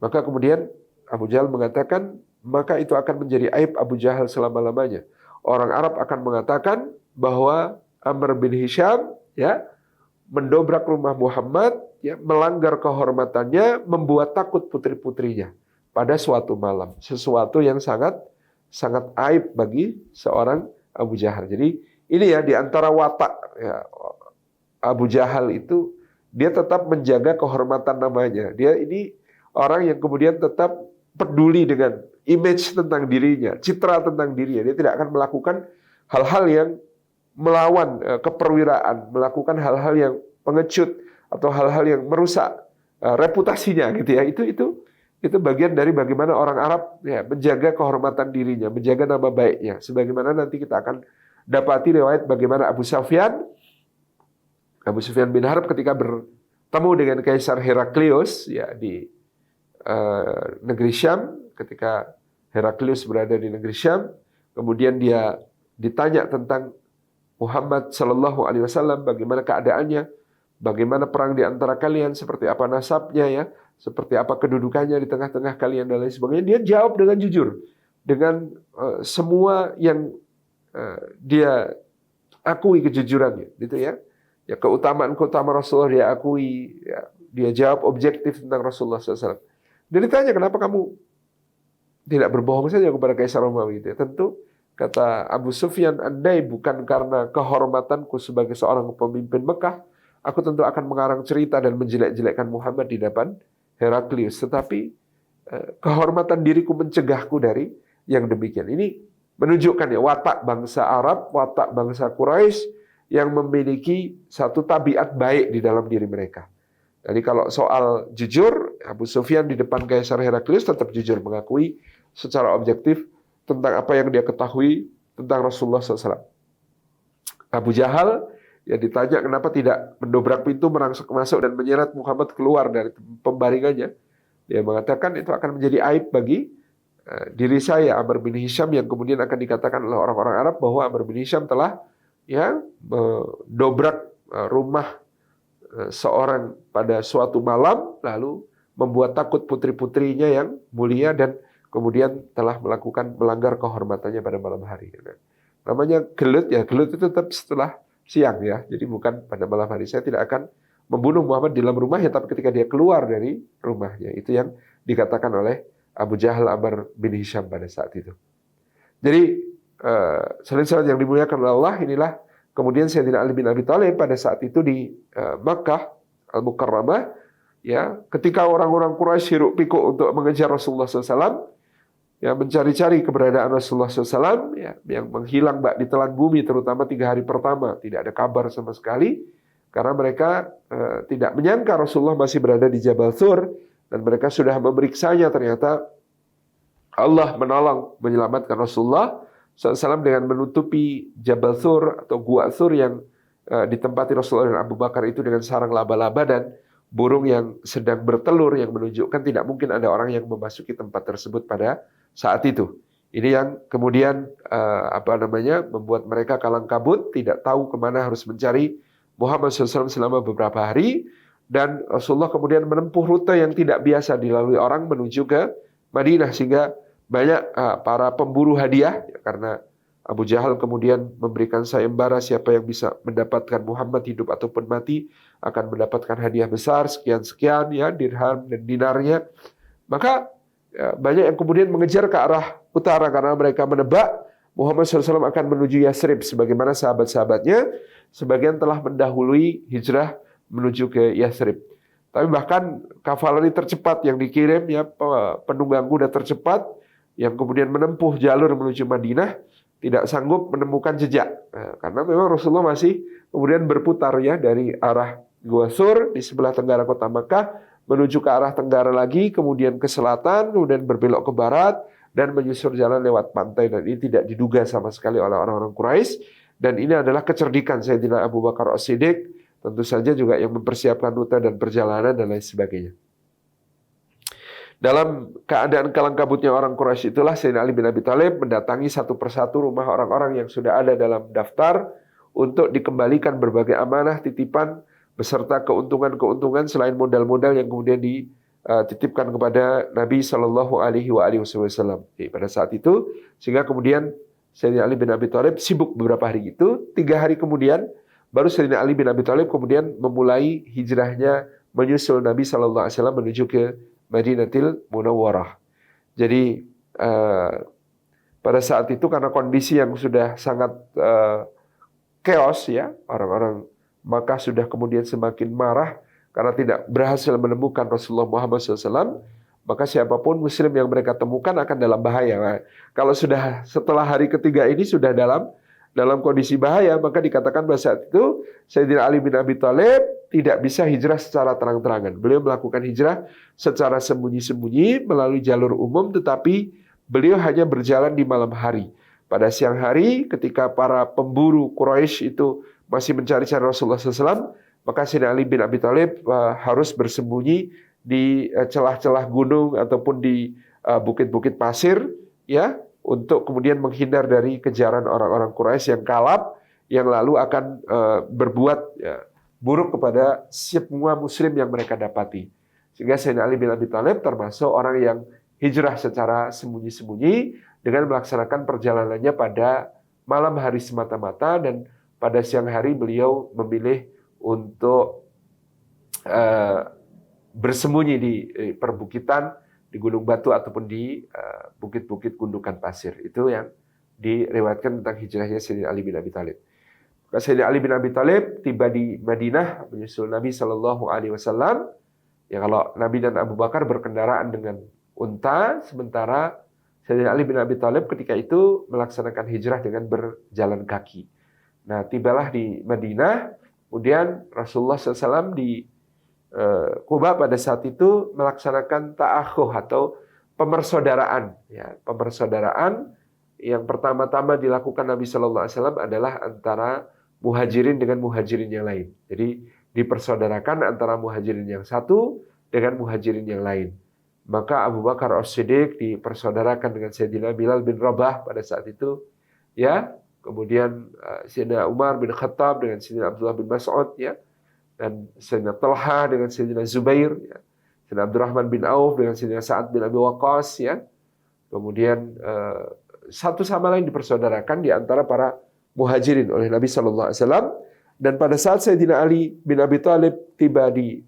Maka kemudian Abu Jahal mengatakan, maka itu akan menjadi aib Abu Jahal selama-lamanya. Orang Arab akan mengatakan bahwa Amr bin Hisham, ya, mendobrak rumah Muhammad, ya, melanggar kehormatannya, membuat takut putri-putrinya pada suatu malam. Sesuatu yang sangat sangat aib bagi seorang Abu Jahal. Jadi ini ya di antara watak ya, Abu Jahal itu dia tetap menjaga kehormatan namanya. Dia ini orang yang kemudian tetap peduli dengan image tentang dirinya, citra tentang dirinya. Dia tidak akan melakukan hal-hal yang melawan keperwiraan, melakukan hal-hal yang pengecut atau hal-hal yang merusak reputasinya gitu ya. Itu bagian dari bagaimana orang Arab ya menjaga kehormatan dirinya, menjaga nama baiknya. Sebagaimana nanti kita akan dapati riwayat bagaimana Abu Sufyan bin Harb ketika bertemu dengan Kaisar Heraklius ya di negeri Syam, ketika Heraklius berada di negeri Syam, kemudian dia ditanya tentang Muhammad Sallallahu Alaihi Wasallam, bagaimana keadaannya, bagaimana perang di antara kalian, seperti apa nasabnya ya, seperti apa kedudukannya di tengah-tengah kalian dan lain sebagainya. Dia jawab dengan jujur, dengan semua yang dia akui kejujurannya, gitu ya. Ya keutamaan Rasulullah dia akui, ya, dia jawab objektif tentang Rasulullah SAW. Dia ditanya kenapa kamu tidak berbohong saja kepada Kaisar Romawi gitu ya. Tentu kata Abu Sufyan, andai bukan karena kehormatanku sebagai seorang pemimpin Mekah, aku tentu akan mengarang cerita dan menjelek-jelekkan Muhammad di depan Heraklius. Tetapi kehormatan diriku mencegahku dari yang demikian. Ini menunjukkan ya watak bangsa Arab, watak bangsa Quraisy yang memiliki satu tabiat baik di dalam diri mereka. Jadi kalau soal jujur, Abu Sufyan di depan Kaisar Heraklius tetap jujur mengakui secara objektif tentang apa yang dia ketahui tentang Rasulullah SAW. Abu Jahal ya ditanya kenapa tidak mendobrak pintu, merangsek masuk dan menyeret Muhammad keluar dari pembaringannya. Dia mengatakan itu akan menjadi aib bagi diri saya, Amr bin Hisham, yang kemudian akan dikatakan oleh orang-orang Arab bahwa Amr bin Hisham telah ya mendobrak rumah seorang pada suatu malam, lalu membuat takut putri-putrinya yang mulia dan kemudian telah melanggar kehormatannya pada malam hari. Namanya gelut ya, gelut itu tetap setelah siang ya. Jadi bukan pada malam hari. Saya tidak akan membunuh Muhammad di dalam rumahnya, tapi ketika dia keluar dari rumahnya. Itu yang dikatakan oleh Abu Jahal Amr bin Hisham pada saat itu. Jadi saudara-saudara yang dimuliakan oleh Allah, inilah kemudian Sayyidina Ali bin Abi Thalib pada saat itu di Makkah Al-Mukarramah, ya, ketika orang-orang Quraisy hiruk pikuk untuk mengejar Rasulullah SAW, ya, mencari-cari keberadaan Rasulullah SAW, ya, yang menghilang di telan bumi, terutama 3 hari pertama, tidak ada kabar sama sekali, karena mereka tidak menyangka Rasulullah masih berada di Jabal Thur, dan mereka sudah memeriksanya, ternyata Allah menolong menyelamatkan Rasulullah SAW dengan menutupi Jabal Thur atau Gua Thur yang ditempati Rasulullah dan Abu Bakar itu dengan sarang laba-laba dan burung yang sedang bertelur, yang menunjukkan tidak mungkin ada orang yang memasuki tempat tersebut pada saat itu. Ini yang kemudian membuat mereka kalang kabut, tidak tahu kemana harus mencari Muhammad SAW selama beberapa hari, dan Rasulullah kemudian menempuh rute yang tidak biasa dilalui orang menuju ke Madinah, sehingga banyak para pemburu hadiah, ya, karena Abu Jahal kemudian memberikan sayembara siapa yang bisa mendapatkan Muhammad hidup ataupun mati akan mendapatkan hadiah besar sekian-sekian ya, dirham dan dinarnya. Maka ya, banyak yang kemudian mengejar ke arah utara karena mereka menebak Muhammad SAW akan menuju Yathrib, sebagaimana sahabat-sahabatnya sebagian telah mendahului hijrah menuju ke Yathrib. Tapi bahkan kavaleri tercepat yang dikirim, ya, penunggang kuda tercepat yang kemudian menempuh jalur menuju Madinah tidak sanggup menemukan jejak. Nah, karena memang Rasulullah masih kemudian berputar ya dari arah Gua Thur di sebelah tenggara kota Makkah menuju ke arah tenggara lagi, kemudian ke selatan, kemudian berbelok ke barat dan menyusur jalan lewat pantai, dan ini tidak diduga sama sekali oleh orang-orang Quraisy, dan ini adalah kecerdikan Sayyidina Abu Bakar As-Siddiq, tentu saja juga yang mempersiapkan rute dan perjalanan dan lain sebagainya. Dalam keadaan kalang kabutnya orang Quraisy itulah Sayyidina Ali bin Abi Thalib mendatangi satu persatu rumah orang-orang yang sudah ada dalam daftar untuk dikembalikan berbagai amanah titipan beserta keuntungan-keuntungan selain modal-modal yang kemudian dititipkan kepada Nabi Shallallahu Alaihi Wasallam pada saat itu, sehingga kemudian Sayyidina Ali bin Abi Thalib sibuk beberapa hari itu. 3 hari kemudian baru Sayyidina Ali bin Abi Thalib kemudian memulai hijrahnya menyusul Nabi Shallallahu Alaihi Wasallam menuju ke Madinatul Munawwarah. Jadi pada saat itu karena kondisi yang sudah sangat chaos ya, orang-orang Makkah sudah kemudian semakin marah karena tidak berhasil menemukan Rasulullah Muhammad SAW, maka siapapun Muslim yang mereka temukan akan dalam bahaya. Nah, kalau sudah setelah hari ketiga ini sudah dalam kondisi bahaya, maka dikatakan pada saat itu Sayyidina Ali bin Abi Thalib tidak bisa hijrah secara terang-terangan. Beliau melakukan hijrah secara sembunyi-sembunyi melalui jalur umum, tetapi beliau hanya berjalan di malam hari. Pada siang hari ketika para pemburu Quraisy itu masih mencari-cari Rasulullah SAW, maka Sayyidina Ali bin Abi Thalib harus bersembunyi di celah-celah gunung ataupun di bukit-bukit pasir, ya, untuk kemudian menghindar dari kejaran orang-orang Quraisy yang kalap, yang lalu akan berbuat buruk kepada semua Muslim yang mereka dapati. Sehingga Sayyidina Ali bin Abi Thalib termasuk orang yang hijrah secara sembunyi-sembunyi dengan melaksanakan perjalanannya pada malam hari semata-mata, dan pada siang hari beliau memilih untuk bersembunyi di perbukitan, di gunung batu ataupun di bukit-bukit gundukan pasir. Itu yang diriwayatkan tentang hijrahnya Sayyidina Ali bin Abi Thalib. Maka Sayyidina Ali bin Abi Thalib tiba di Madinah menyusul Nabi Shallallahu Alaihi Wasallam. Ya, kalau Nabi dan Abu Bakar berkendaraan dengan unta, sementara Sayyidina Ali bin Abi Thalib ketika itu melaksanakan hijrah dengan berjalan kaki. Nah, tibalah di Madinah. Kemudian Rasulullah SAW di Quba pada saat itu melaksanakan ta'akhuh atau pemersaudaraan. Ya, pemersaudaraan yang pertama-tama dilakukan Nabi Shallallahu Alaihi Wasallam adalah antara muhajirin dengan muhajirin yang lain. Jadi dipersaudarakan antara muhajirin yang satu dengan muhajirin yang lain. Maka Abu Bakar As-Siddiq dipersaudarakan dengan Sayyidina Bilal bin Rabah pada saat itu, ya. Kemudian Sayyidina Umar bin Khattab dengan Sayyidina Abdullah bin Mas'ud, ya. Dan Sayyidina Talha dengan Sayyidina Zubair, ya. Sayyidina Abdurrahman bin Auf dengan Sayyidina Sa'ad bin Abi Waqqas, ya. Kemudian satu sama lain dipersaudarakan di antara para muhajirin oleh Nabi Shallallahu Alaihi Wasallam. Dan pada saat Sayyidina Ali bin Abi Thalib tiba di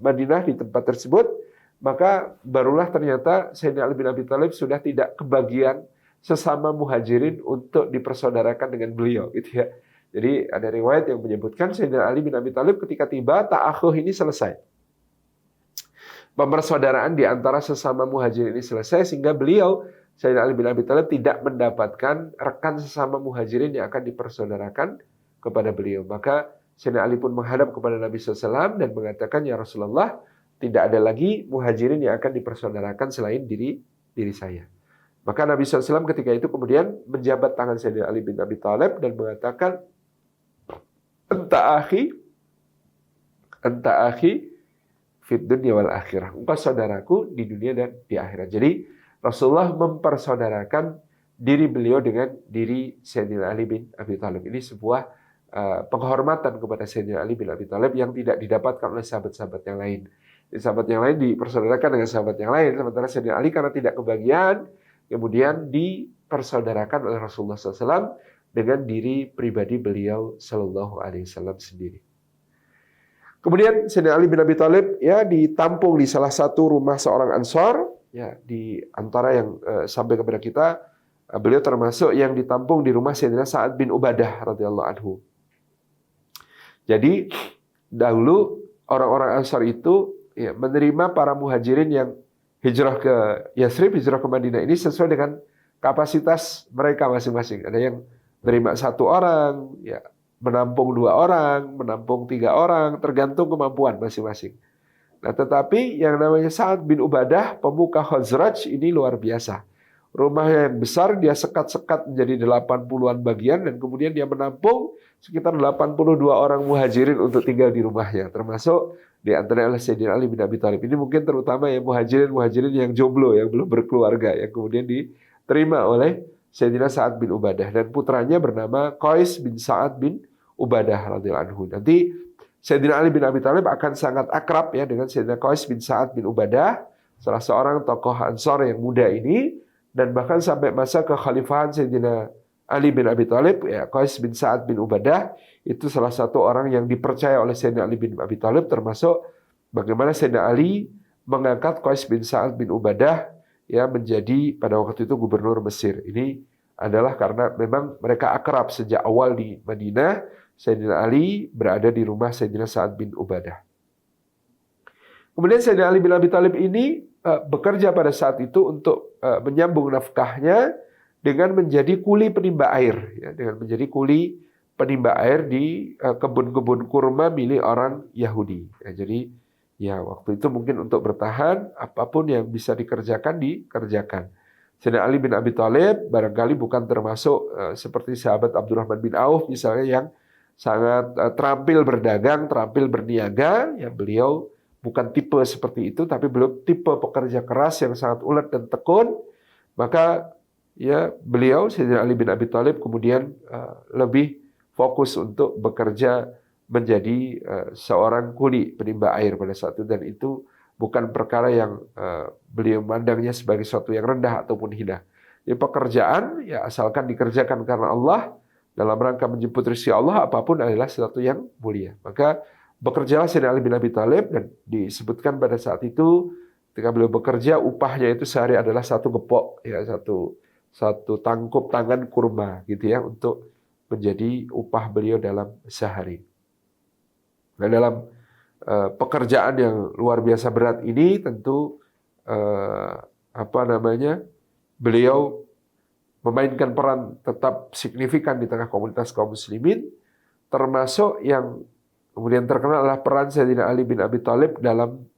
Madinah di tempat tersebut, maka barulah ternyata Sayyidina Ali bin Abi Thalib sudah tidak kebagian sesama muhajirin untuk dipersaudarakan dengan beliau, gitu ya. Jadi ada riwayat yang menyebutkan Sayyidina Ali bin Abi Thalib ketika tiba, ta'akhuh ini selesai. Pemersaudaraan di antara sesama muhajirin ini selesai, sehingga beliau Sayyidina Ali bin Abi Thalib tidak mendapatkan rekan sesama muhajirin yang akan dipersaudarakan kepada beliau. Maka Sayyidina Ali pun menghadap kepada Nabi SAW dan mengatakan, ya Rasulullah, tidak ada lagi muhajirin yang akan dipersaudarakan selain diri saya. Maka Nabi SAW ketika itu kemudian menjabat tangan Sayyidina Ali bin Abi Thalib dan mengatakan, Anta akhi fid dunya wal akhirah. Engkau saudaraku di dunia dan di akhirat. Jadi Rasulullah mempersaudarakan diri beliau dengan diri Sayyidina Ali bin Abi Thalib. Ini sebuah penghormatan kepada Sayyidina Ali bin Abi Thalib yang tidak didapatkan oleh sahabat-sahabat yang lain. Sahabat yang lain dipersaudarakan dengan sahabat yang lain, sementara Sayyidina Ali karena tidak kebagian, kemudian dipersaudarakan oleh Rasulullah SAW dengan diri pribadi beliau Shallallahu Alaihi Wasallam sendiri. Kemudian Sayyidina Ali bin Abi Thalib ya ditampung di salah satu rumah seorang Ansor, ya, di antara yang sampai kepada kita, beliau termasuk yang ditampung di rumah Sayyidina Sa'ad bin Ubadah radhiyallahu anhu. Jadi dahulu orang-orang Ansar itu ya, menerima para muhajirin yang hijrah ke Yathrib, hijrah ke Madinah ini sesuai dengan kapasitas mereka masing-masing. Ada yang menerima 1 orang, ya, menampung 2 orang, menampung 3 orang, tergantung kemampuan masing-masing. Nah, tetapi yang namanya Sa'ad bin Ubadah, pemuka Khazraj ini luar biasa. Rumahnya yang besar, dia sekat-sekat menjadi 80-an bagian, dan kemudian dia menampung sekitar 82 orang muhajirin untuk tinggal di rumahnya, termasuk di antara Sayyidina Ali bin Abi Thalib. Ini mungkin terutama ya muhajirin yang jomblo, yang belum berkeluarga, yang kemudian diterima oleh Sayyidina Sa'ad bin Ubadah, dan putranya bernama Qais bin Sa'ad bin Ubadah radhiyallahu anhu. Nanti Sayyidina Ali bin Abi Thalib akan sangat akrab ya dengan Sayyidina Qais bin Sa'ad bin Ubadah, salah seorang tokoh Ansor yang muda ini, dan bahkan sampai masa kekhalifahan Sayyidina Ali bin Abi Thalib, ya, Qais bin Sa'ad bin Ubadah itu salah satu orang yang dipercaya oleh Sayyidina Ali bin Abi Thalib, termasuk bagaimana Sayyidina Ali mengangkat Qais bin Sa'ad bin Ubadah ya menjadi pada waktu itu gubernur Mesir. Ini adalah karena memang mereka akrab sejak awal di Madinah. Sayyidina Ali berada di rumah Sayyidina Sa'ad bin Ubadah. Kemudian Sayyidina Ali bin Abi Thalib ini bekerja pada saat itu untuk menyambung nafkahnya dengan menjadi kuli penimba air, ya, dengan menjadi kuli penimba air di kebun-kebun kurma milik orang Yahudi. Ya, jadi ya waktu itu mungkin untuk bertahan apapun yang bisa dikerjakan dikerjakan. Sayyidina Ali bin Abi Thalib barangkali bukan termasuk seperti sahabat Abdurrahman bin Auf misalnya yang sangat terampil berdagang, terampil berniaga. Ya beliau bukan tipe seperti itu, tapi beliau tipe pekerja keras yang sangat ulet dan tekun. Maka ya beliau Sayyidina Ali bin Abi Thalib kemudian lebih fokus untuk bekerja menjadi seorang kuli penimba air pada saat itu, dan itu bukan perkara yang beliau memandangnya sebagai sesuatu yang rendah ataupun hina. Jadi pekerjaan ya asalkan dikerjakan karena Allah dalam rangka menjemput rizki Allah, apapun adalah sesuatu yang mulia. Maka bekerjalah Sayyidina Ali bin Abi Thalib, dan disebutkan pada saat itu ketika beliau bekerja upahnya itu sehari adalah satu gepok, ya satu tangkup tangan kurma gitu ya, untuk menjadi upah beliau dalam sehari. Nah, dalam pekerjaan yang luar biasa berat ini tentu beliau memainkan peran tetap signifikan di tengah komunitas kaum muslimin, termasuk yang kemudian terkenal adalah peran Sayyidina Ali bin Abi Thalib dalam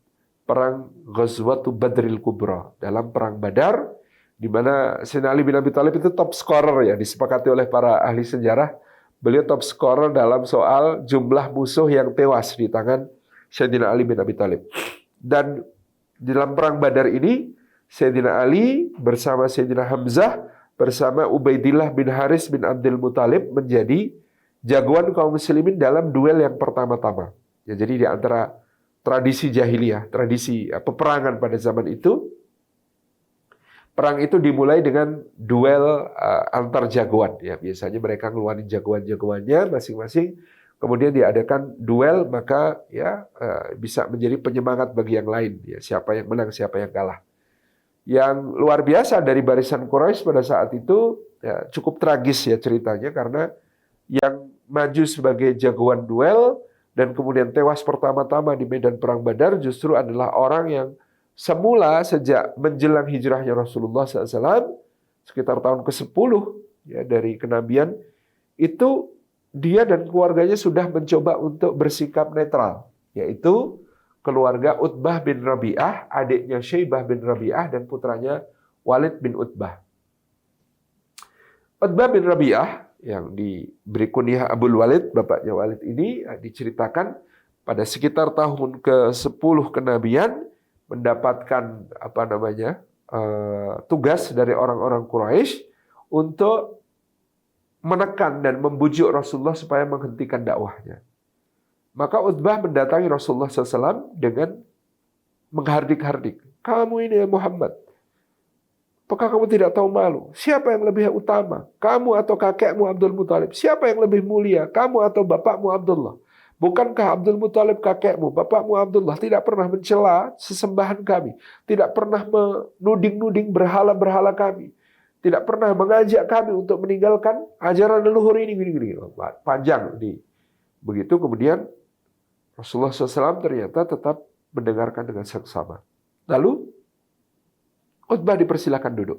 perang Ghazwatu Badril Kubra, dalam perang Badar, di mana Sayyidina Ali bin Abi Thalib itu top scorer, ya disepakati oleh para ahli sejarah. Beliau top scorer dalam soal jumlah musuh yang tewas di tangan Sayyidina Ali bin Abi Thalib. Dan di dalam perang Badar ini Sayyidina Ali bersama Sayyidina Hamzah bersama Ubaidillah bin Haris bin Abdul Muthalib menjadi jagoan kaum muslimin dalam duel yang pertama-tama. Ya, jadi di antara tradisi jahiliyah, tradisi peperangan pada zaman itu, perang itu dimulai dengan duel antar jagoan. Ya, biasanya mereka ngeluarin jagoan-jagoannya masing-masing, kemudian diadakan duel, maka ya bisa menjadi penyemangat bagi yang lain. Ya, siapa yang menang, siapa yang kalah. Yang luar biasa dari barisan Quraisy pada saat itu ya, cukup tragis ya ceritanya, karena yang maju sebagai jagoan duel dan kemudian tewas pertama-tama di medan perang Badar justru adalah orang yang semula sejak menjelang hijrahnya Rasulullah SAW sekitar tahun ke-10 ya, dari kenabian itu, dia dan keluarganya sudah mencoba untuk bersikap netral, yaitu keluarga Utbah bin Rabi'ah, adiknya Syaibah bin Rabi'ah, dan putranya Walid bin Utbah. Utbah bin Rabi'ah yang diberi kunyah Abul Walid, bapaknya Walid ini, diceritakan pada sekitar tahun ke-10 kenabian mendapatkan tugas dari orang-orang Quraisy untuk menekan dan membujuk Rasulullah supaya menghentikan dakwahnya. Maka Utbah mendatangi Rasulullah SAW dengan menghardik-hardik. Kamu ini ya Muhammad, apakah kamu tidak tahu malu? Siapa yang lebih utama? Kamu atau kakekmu Abdul Muthalib? Siapa yang lebih mulia? Kamu atau bapakmu Abdullah? Bukankah Abdul Muthalib kakekmu, bapakmu Abdullah tidak pernah mencela sesembahan kami, tidak pernah menuding-nuding berhala-berhala kami, tidak pernah mengajak kami untuk meninggalkan ajaran leluhur ini, gini-gini. Panjang nih. Begitu kemudian Rasulullah SAW ternyata tetap mendengarkan dengan seksama. Lalu Utbah dipersilakan duduk.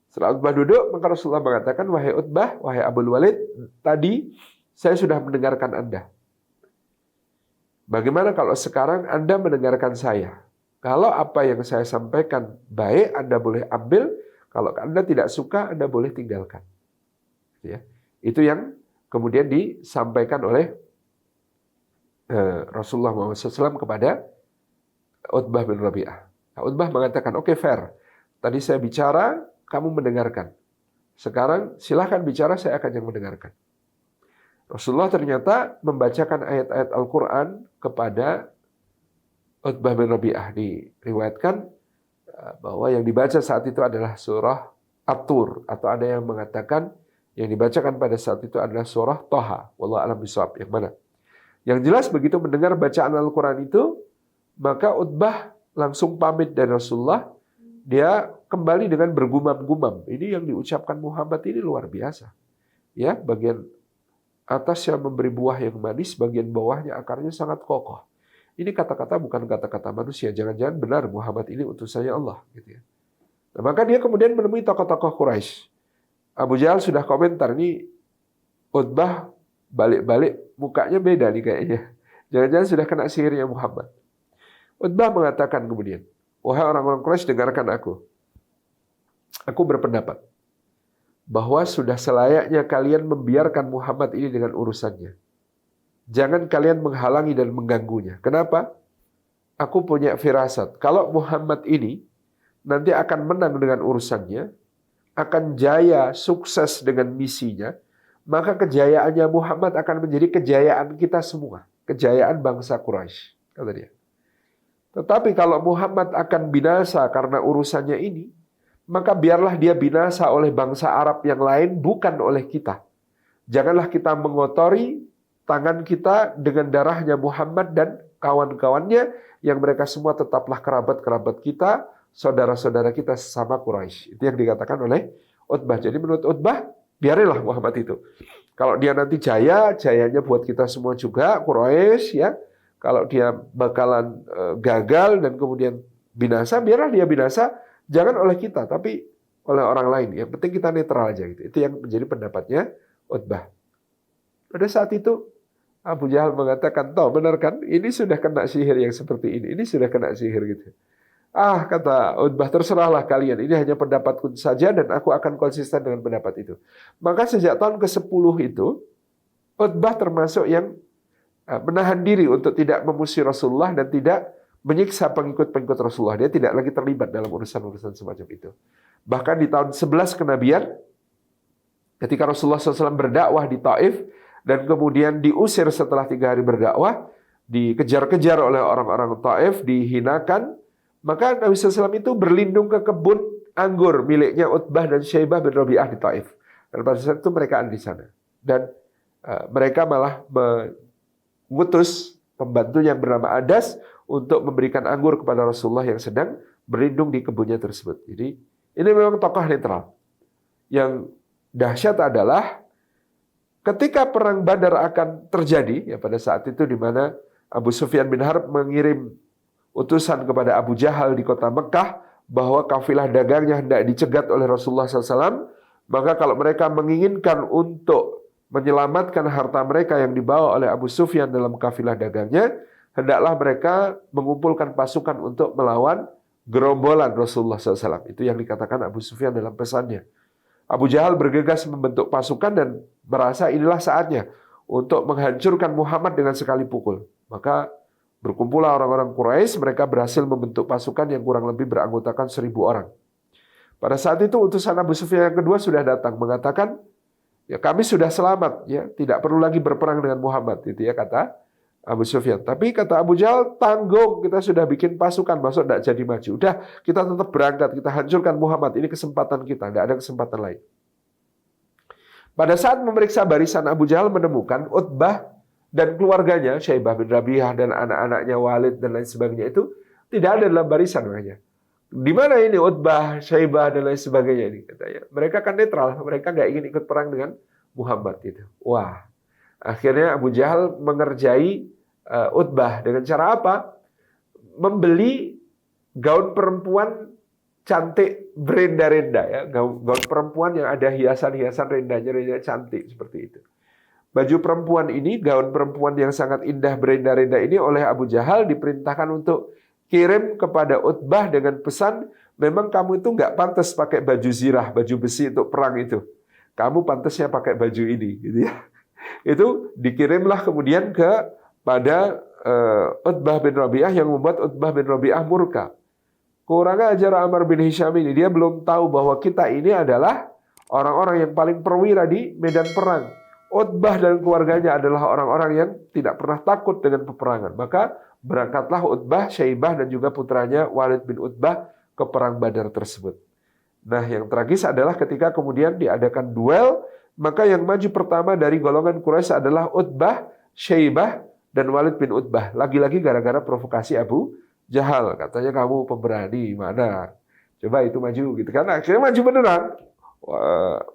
Setelah Utbah duduk, maka Rasulullah mengatakan, wahai Utbah, wahai Abul Walid, tadi saya sudah mendengarkan Anda. Bagaimana kalau sekarang Anda mendengarkan saya? Kalau apa yang saya sampaikan baik, Anda boleh ambil. Kalau Anda tidak suka, Anda boleh tinggalkan. Ya. Itu yang kemudian disampaikan oleh Rasulullah SAW kepada Utbah bin Rabi'ah. Nah, Utbah mengatakan, oke, fair. Tadi saya bicara, kamu mendengarkan. Sekarang silahkan bicara, saya akan yang mendengarkan. Rasulullah ternyata membacakan ayat-ayat Al-Quran kepada Utbah bin Rabi'ah. Diriwayatkan bahwa yang dibaca saat itu adalah surah At-Tur, atau ada yang mengatakan yang dibacakan pada saat itu adalah surah Thaha. Wallahu a'lam bishawab. Yang mana? Yang jelas begitu mendengar bacaan Al-Quran itu, Maka Utbah langsung pamit dari Rasulullah. Dia kembali dengan bergumam-gumam. Ini yang diucapkan Muhammad ini luar biasa. Ya, bagian atasnya memberi buah yang manis, bagian bawahnya akarnya sangat kokoh. Ini kata-kata bukan kata-kata manusia. Jangan-jangan benar Muhammad ini utusannya Allah. Gitu ya. Nah, maka dia kemudian menemui tokoh-tokoh Quraisy. Abu Jahal sudah komentar, ini Utbah balik-balik mukanya beda nih kayaknya. Jangan-jangan sudah kena sihirnya Muhammad. Utbah mengatakan kemudian, wahai orang-orang Quraisy, dengarkan aku. Aku berpendapat bahwa sudah selayaknya kalian membiarkan Muhammad ini dengan urusannya. Jangan kalian menghalangi dan mengganggunya. Kenapa? Aku punya firasat. Kalau Muhammad ini nanti akan menang dengan urusannya, akan jaya, sukses dengan misinya, maka kejayaannya Muhammad akan menjadi kejayaan kita semua. Kejayaan bangsa Quraisy, kata dia. Tetapi kalau Muhammad akan binasa karena urusannya ini, maka biarlah dia binasa oleh bangsa Arab yang lain, bukan oleh kita. Janganlah kita mengotori tangan kita dengan darahnya Muhammad dan kawan-kawannya, yang mereka semua tetaplah kerabat-kerabat kita, saudara-saudara kita sesama Quraisy. Itu yang dikatakan oleh Utbah. Jadi menurut Utbah, biarilah Muhammad itu. Kalau dia nanti jaya, jayanya buat kita semua juga, Quraisy ya. Kalau dia bakalan gagal dan kemudian binasa, biarlah dia binasa, jangan oleh kita, tapi oleh orang lain. Yang penting kita netral aja gitu. Itu yang menjadi pendapatnya Utbah. Pada saat itu Abu Jahal mengatakan, toh benar kan? Ini sudah kena sihir yang seperti ini. Ini sudah kena sihir gitu. Ah, kata Utbah, terserahlah kalian. Ini hanya pendapatku saja dan aku akan konsisten dengan pendapat itu. Maka sejak tahun ke-10 itu, Utbah termasuk yang menahan diri untuk tidak memusuhi Rasulullah dan tidak menyiksa pengikut-pengikut Rasulullah. Dia tidak lagi terlibat dalam urusan-urusan semacam itu. Bahkan di tahun 11 kenabian, ketika Rasulullah SAW berdakwah di Taif, dan kemudian diusir setelah 3 hari berdakwah, dikejar-kejar oleh orang-orang Taif, dihinakan, maka Nabi SAW itu berlindung ke kebun anggur miliknya Utbah dan Syaibah bin Rabi'ah di Taif. Dan pada saat itu mereka ada di sana. Dan mereka malah mengutus pembantu yang bernama Adas untuk memberikan anggur kepada Rasulullah yang sedang berlindung di kebunnya tersebut. Jadi ini memang tokoh netral. Yang dahsyat adalah ketika perang Badar akan terjadi, ya pada saat itu di mana Abu Sufyan bin Harb mengirim utusan kepada Abu Jahal di kota Mekah bahwa kafilah dagangnya hendak dicegat oleh Rasulullah SAW, maka kalau mereka menginginkan untuk menyelamatkan harta mereka yang dibawa oleh Abu Sufyan dalam kafilah dagangnya, hendaklah mereka mengumpulkan pasukan untuk melawan gerombolan Rasulullah SAW. Itu yang dikatakan Abu Sufyan dalam pesannya. Abu Jahal bergegas membentuk pasukan dan merasa inilah saatnya untuk menghancurkan Muhammad dengan sekali pukul. Maka berkumpullah orang-orang Quraisy, mereka berhasil membentuk pasukan yang kurang lebih beranggotakan 1.000 orang. Pada saat itu utusan Abu Sufyan yang kedua sudah datang mengatakan, ya kami sudah selamat, ya tidak perlu lagi berperang dengan Muhammad, itu ya kata Abu Sufyan. Tapi kata Abu Jahal, tanggung, kita sudah bikin pasukan, masuk tidak jadi maju. Udah, kita tetap berangkat, kita hancurkan Muhammad. Ini kesempatan kita, tidak ada kesempatan lain. Pada saat memeriksa barisan, Abu Jahal menemukan Utbah dan keluarganya, Syaibah bin Rabi'ah dan anak-anaknya Walid dan lain sebagainya itu tidak ada dalam barisan makanya. Di mana ini Utbah, Syaibah dan lain sebagainya ini katanya. Mereka kan netral, mereka nggak ingin ikut perang dengan Muhammad gitu. Wah, akhirnya Abu Jahal mengerjai Utbah dengan cara apa? Membeli gaun perempuan cantik berenda-renda ya, gaun perempuan yang ada hiasan-hiasan rendanya cantik seperti itu. Baju perempuan ini, gaun perempuan yang sangat indah berenda-renda ini oleh Abu Jahal diperintahkan untuk kirim kepada Utbah dengan pesan, memang kamu itu nggak pantas pakai baju zirah, baju besi untuk perang itu. Kamu pantasnya pakai baju ini, gitu ya. Itu dikirimlah kemudian pada Utbah bin Rabi'ah yang membuat Utbah bin Rabi'ah murka. Kurang ajar Amr bin Hisham ini, dia belum tahu bahwa kita ini adalah orang-orang yang paling perwira di medan perang. Utbah dan keluarganya adalah orang-orang yang tidak pernah takut dengan peperangan. Maka berangkatlah Utbah, Syaibah dan juga putranya Walid bin Utbah ke perang Badar tersebut. Nah, yang tragis adalah ketika kemudian diadakan duel, maka yang maju pertama dari golongan Quraisy adalah Utbah, Syaibah dan Walid bin Utbah. Lagi-lagi gara-gara provokasi Abu Jahal, katanya kamu pemberani, mana? Coba itu maju gitu kan. Akhirnya maju beneran.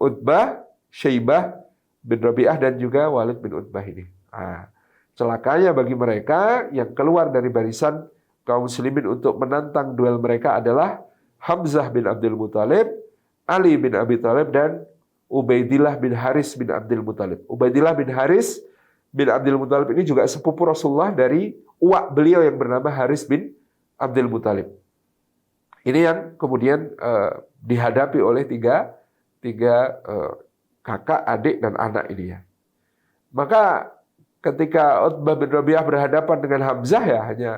Utbah, Syaibah bin Rabi'ah dan juga Walid bin Utbah ini. Nah, celakanya bagi mereka yang keluar dari barisan kaum muslimin untuk menantang duel mereka adalah Hamzah bin Abdul Muthalib, Ali bin Abi Thalib, dan Ubaidillah bin Haris bin Abdul Muthalib. Ubaidillah bin Haris bin Abdul Muthalib ini juga sepupu Rasulullah dari uwak beliau yang bernama Haris bin Abdul Muthalib. Ini yang kemudian dihadapi oleh tiga kakak, adik, dan anak ini ya. Maka ketika Utbah bin Rabi'ah berhadapan dengan Hamzah ya hanya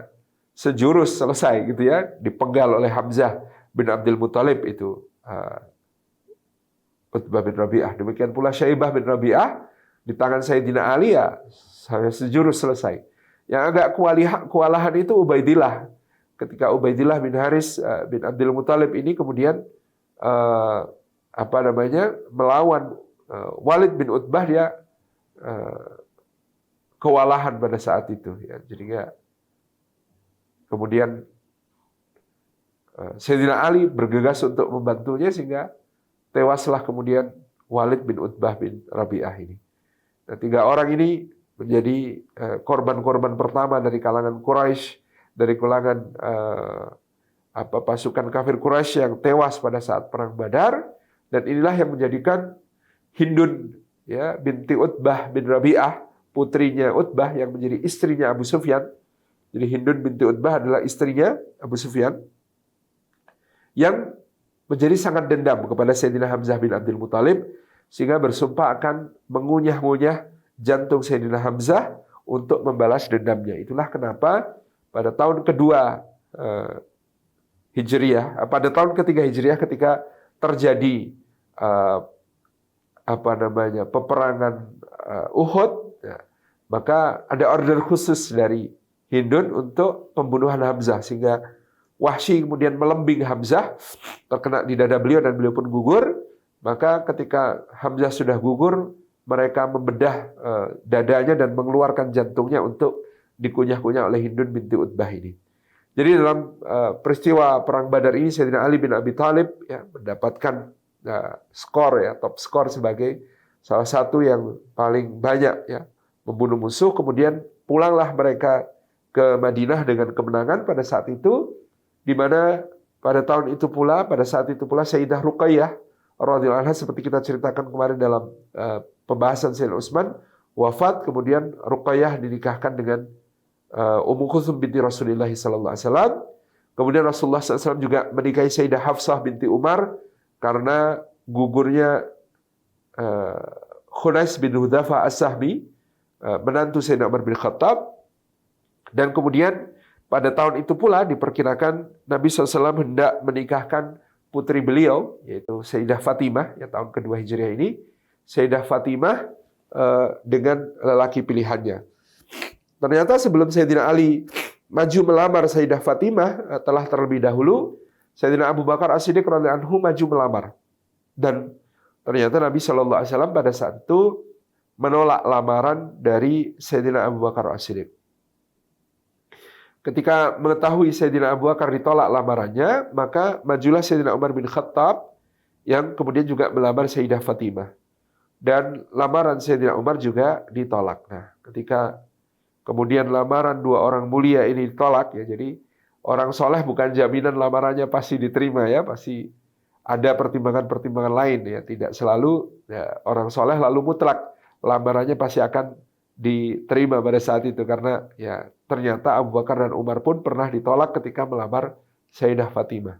sejurus selesai gitu ya, dipenggal oleh Hamzah bin Abdul Muthalib itu Utbah bin Rabi'ah. Demikian pula Syaibah bin Rabi'ah di tangan Sayyidina Ali ya hanya sejurus selesai. Yang agak kewalahan itu Ubaidillah. Ketika Ubaidillah bin Haris bin Abdul Muthalib ini kemudian melawan Walid bin Utbah, dia kewalahan pada saat itu ya. Jadi kemudian Sayyidina Ali bergegas untuk membantunya sehingga tewaslah kemudian Walid bin Utbah bin Rabi'ah ini. Nah, tiga orang ini menjadi korban-korban pertama dari kalangan Quraisy, dari kalangan pasukan kafir Quraisy yang tewas pada saat perang Badar, dan inilah yang menjadikan Hindun ya binti Utbah bin Rabi'ah, putrinya Utbah yang menjadi istrinya Abu Sufyan. Jadi Hindun binti Utbah adalah istrinya Abu Sufyan yang menjadi sangat dendam kepada Sayyidina Hamzah bin Abdul Muthalib sehingga bersumpah akan mengunyah-ngunyah jantung Sayyidina Hamzah untuk membalas dendamnya. Itulah kenapa pada tahun kedua Hijriah, pada tahun ketiga Hijriah ketika terjadi peperangan Uhud, ya, maka ada order khusus dari Hindun untuk pembunuhan Hamzah sehingga Wahsy kemudian melembing Hamzah, terkena di dada beliau dan beliau pun gugur. Maka ketika Hamzah sudah gugur, mereka membedah dadanya dan mengeluarkan jantungnya untuk dikunyah-kunyah oleh Hindun binti Utbah ini. Jadi dalam peristiwa perang Badar ini Sayyidina Ali bin Abi Thalib ya mendapatkan top skor sebagai salah satu yang paling banyak ya membunuh musuh. Kemudian pulanglah mereka ke Madinah dengan kemenangan pada saat itu, di mana pada saat itu pula Sayyidah Ruqayyah radhiyallahu anha seperti kita ceritakan kemarin dalam pembahasan Sayyidina Utsman wafat, kemudian Ruqayyah dinikahkan dengan Ummu Kulthum binti Rasulullah sallallahu alaihi wasallam. Kemudian Rasulullah SAW juga menikahi Sayyidah Hafsah binti Umar karena gugurnya Khunais bin Hudzafa As-Sahmi, menantu Sayyidina Umar bin Khattab. Dan kemudian pada tahun itu pula diperkirakan Nabi SAW hendak menikahkan putri beliau, yaitu Sayyidah Fatimah, ya tahun kedua Hijriah ini, Sayyidah Fatimah dengan lelaki pilihannya. Ternyata sebelum Sayyidina Ali maju melamar Sayyidah Fatimah, telah terlebih dahulu Sayyidina Abu Bakar As-Siddiq radhiyallahu anhu maju melamar. Dan ternyata Nabi SAW pada saat itu menolak lamaran dari Sayyidina Abu Bakar As-Siddiq. Ketika mengetahui Sayyidina Abu Bakar ditolak lamarannya, maka majulah Sayyidina Umar bin Khattab yang kemudian juga melamar Sayyidah Fatimah. Dan lamaran Sayyidina Umar juga ditolak. Nah, ketika kemudian lamaran dua orang mulia ini ditolak, ya jadi orang soleh bukan jaminan lamarannya pasti diterima ya, pasti ada pertimbangan-pertimbangan lain ya, tidak selalu ya, orang soleh lalu mutlak lamarannya pasti akan diterima pada saat itu, karena ya ternyata Abu Bakar dan Umar pun pernah ditolak ketika melamar Sayyidah Fatimah.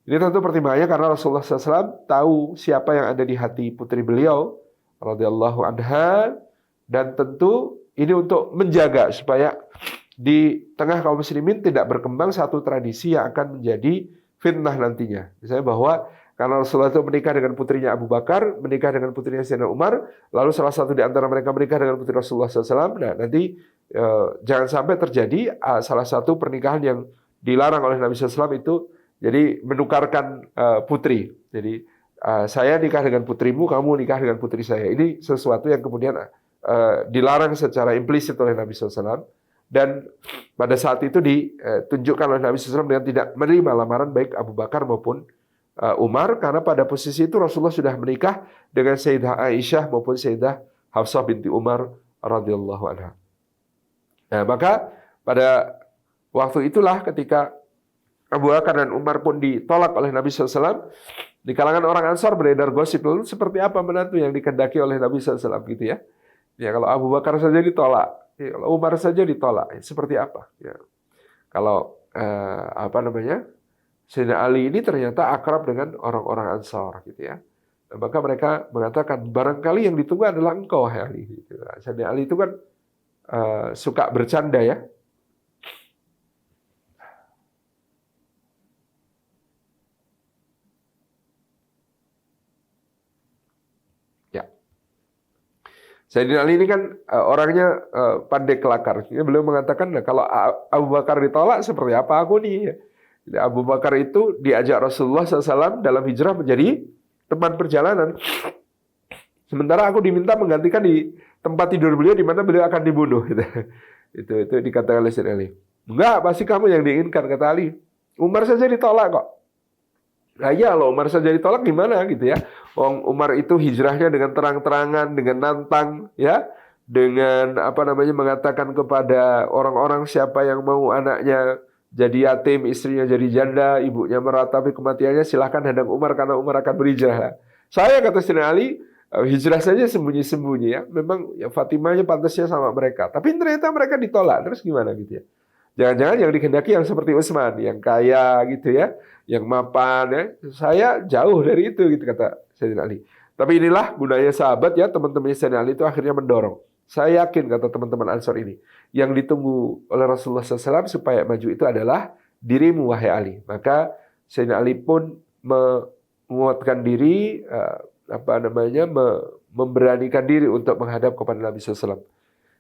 Ini tentu pertimbangannya karena Rasulullah SAW tahu siapa yang ada di hati putri beliau radhiyallahu anha, dan tentu ini untuk menjaga supaya di tengah kaum muslimin tidak berkembang satu tradisi yang akan menjadi fitnah nantinya. Misalnya bahwa karena Rasulullah itu menikah dengan putrinya Abu Bakar, menikah dengan putrinya Sayyidina Umar, lalu salah satu di antara mereka menikah dengan putri Rasulullah SAW. Nah, nanti jangan sampai terjadi salah satu pernikahan yang dilarang oleh Nabi SAW itu, jadi menukarkan putri. Jadi saya nikah dengan putrimu, kamu nikah dengan putri saya. Ini sesuatu yang kemudian dilarang secara implisit oleh Nabi SAW. Dan pada saat itu ditunjukkan oleh Nabi SAW dengan tidak menerima lamaran baik Abu Bakar maupun Umar, karena pada posisi itu Rasulullah sudah menikah dengan Sayyidah Aisyah maupun Sayyidah Hafsah binti Umar radhiyallahu anha. Nah, maka pada waktu itulah ketika Abu Bakar dan Umar pun ditolak oleh Nabi SAW, di kalangan orang Ansar beredar gosip, lalu seperti apa menantu yang dikehendaki oleh Nabi SAW gitu ya. Ya, kalau Abu Bakar saja ditolak, ya, kalau Umar saja ditolak, ya, seperti apa? Ya. Kalau Sayyidina Ali ini ternyata akrab dengan orang-orang Ansar gitu ya. Nah, maka mereka mengatakan barangkali yang ditunggu adalah engkau, wahai Ali. Gitu. Nah, Sayyidina Ali itu kan suka bercanda ya. Sayyidina Ali ini kan orangnya pandai kelakar. Beliau mengatakan, nah, kalau Abu Bakar ditolak seperti apa aku nih? Abu Bakar itu diajak Rasulullah SAW dalam hijrah menjadi teman perjalanan. Sementara aku diminta menggantikan di tempat tidur beliau di mana beliau akan dibunuh. Itu dikatakan oleh Sayyidina Ali. Enggak, pasti kamu yang diinginkan, kata Ali. Umar saja ditolak kok. Nah ya, kalau Umar saja ditolak gimana gitu ya? Umar itu hijrahnya dengan terang-terangan, dengan nantang, ya, dengan mengatakan kepada orang-orang siapa yang mau anaknya jadi yatim, istrinya jadi janda, ibunya meratapi kematiannya, silahkan hadang Umar karena Umar akan berhijrah. Saya kata Sayyidina Ali, hijrah saja sembunyi-sembunyi ya. Memang ya Fatimahnya pantasnya sama mereka, tapi ternyata mereka ditolak. Terus gimana gitu ya? Jangan-jangan yang dikehendaki yang seperti Utsman, yang kaya gitu ya, yang mapan ya. Saya jauh dari itu gitu kata Sayyidina Ali. Tapi inilah gunanya sahabat ya, teman-teman Sayyidina Ali itu akhirnya mendorong. Saya yakin kata teman-teman Ansor ini, yang ditunggu oleh Rasulullah SAW supaya maju itu adalah dirimu wahai Ali. Maka Sayyidina Ali pun menguatkan diri, memberanikan diri untuk menghadap kepada Nabi SAW.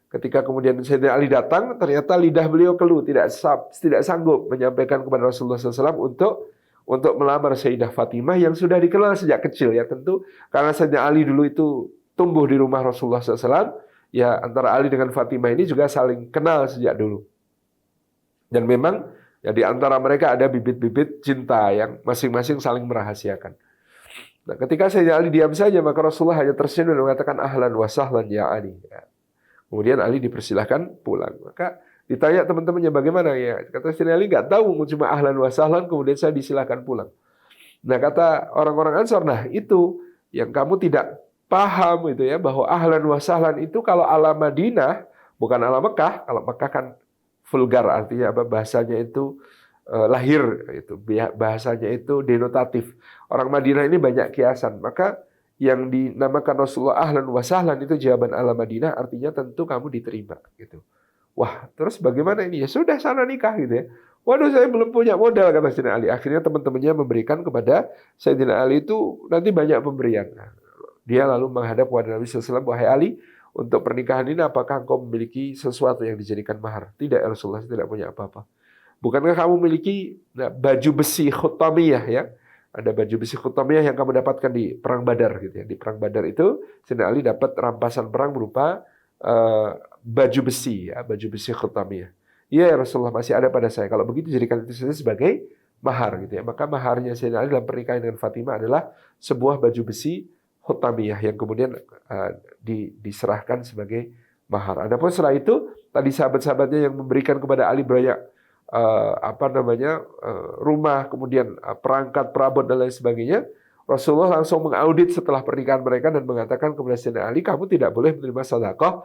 Ketika kemudian Sayyidina Ali datang, ternyata lidah beliau keluh, tidak sanggup menyampaikan kepada Rasulullah SAW untuk melamar Sayyidah Fatimah yang sudah dikenal sejak kecil ya tentu, karena Sayyidina Ali dulu itu tumbuh di rumah Rasulullah SAW. Ya, antara Ali dengan Fatimah ini juga saling kenal sejak dulu. Dan memang ya di antara mereka ada bibit-bibit cinta yang masing-masing saling merahasiakan. Nah, ketika Sayyidina Ali diam saja, maka Rasulullah hanya tersenyum dan mengatakan ahlan wa sahlan ya Ali. Ya. Kemudian Ali dipersilahkan pulang. Maka ditanya teman-temannya bagaimana ya? Kata Sayyidina Ali nggak tahu, cuma ahlan wa sahlan, kemudian saya disilahkan pulang. Nah, kata orang-orang Ansar, nah itu yang kamu tidak paham itu ya, bahwa ahlan wa sahlan itu kalau ala Madinah bukan ala Mekah. Kalau Mekah kan vulgar, artinya apa, bahasanya itu lahir, itu bahasanya itu denotatif. Orang Madinah ini banyak kiasan, maka yang dinamakan Rasulullah ahlan wa sahlan itu jawaban ala Madinah, artinya tentu kamu diterima gitu. Wah, terus bagaimana ini? Ya sudah sana nikah gitu ya. Waduh, saya belum punya modal, kata Sayyidina Ali. Akhirnya teman-temannya memberikan kepada Sayyidina Ali itu nanti banyak pemberian. Dia lalu menghadap kepada Nabi SAW, wahai Ali, untuk pernikahan ini apakah engkau memiliki sesuatu yang dijadikan mahar? Tidak ya Rasulullah, saya tidak punya apa-apa. Bukankah kamu memiliki baju besi khutamiyah ya? Ada baju besi khutamiyah yang kamu dapatkan di Perang Badar gitu ya. Di Perang Badar itu Sayyidina Ali dapat rampasan perang berupa baju besi ya, baju besi khutamiyah. Iya ya Rasulullah, masih ada pada saya. Kalau begitu jadikan itu saja sebagai mahar gitu ya. Maka maharnya Sayyidina Ali dalam pernikahan dengan Fatimah adalah sebuah baju besi Hutamiyah yang kemudian diserahkan sebagai mahar. Adapun setelah itu tadi sahabat-sahabatnya yang memberikan kepada Ali banyak rumah, kemudian perangkat, perabot dan lain sebagainya. Rasulullah langsung mengaudit setelah pernikahan mereka dan mengatakan kepada Sayyidina Ali, kamu tidak boleh menerima sedekah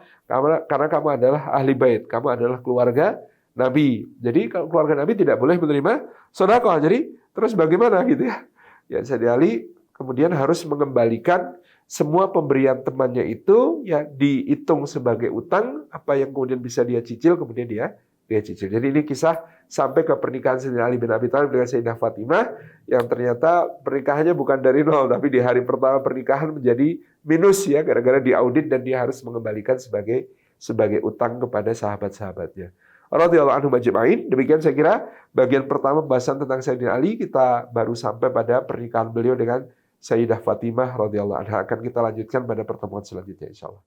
karena kamu adalah ahli bait, kamu adalah keluarga Nabi. Jadi kalau keluarga Nabi tidak boleh menerima sedekah. Jadi terus bagaimana gitu ya? Ya Sayyidina Ali kemudian harus mengembalikan semua pemberian temannya itu ya dihitung sebagai utang, apa yang kemudian bisa dia cicil kemudian dia cicil. Jadi ini kisah sampai ke pernikahan Sayyidina Ali bin Abi Thalib dengan Sayyidah Fatimah yang ternyata pernikahannya bukan dari nol, tapi di hari pertama pernikahan menjadi minus ya gara-gara diaudit dan dia harus mengembalikan sebagai utang kepada sahabat-sahabatnya. Radhiyallahu anhum ajma'in. Demikian saya kira bagian pertama pembahasan tentang Sayyidina Ali, kita baru sampai pada pernikahan beliau dengan Sayyidah Fatimah radhiyallahu anha. Akan kita lanjutkan pada pertemuan selanjutnya insyaallah.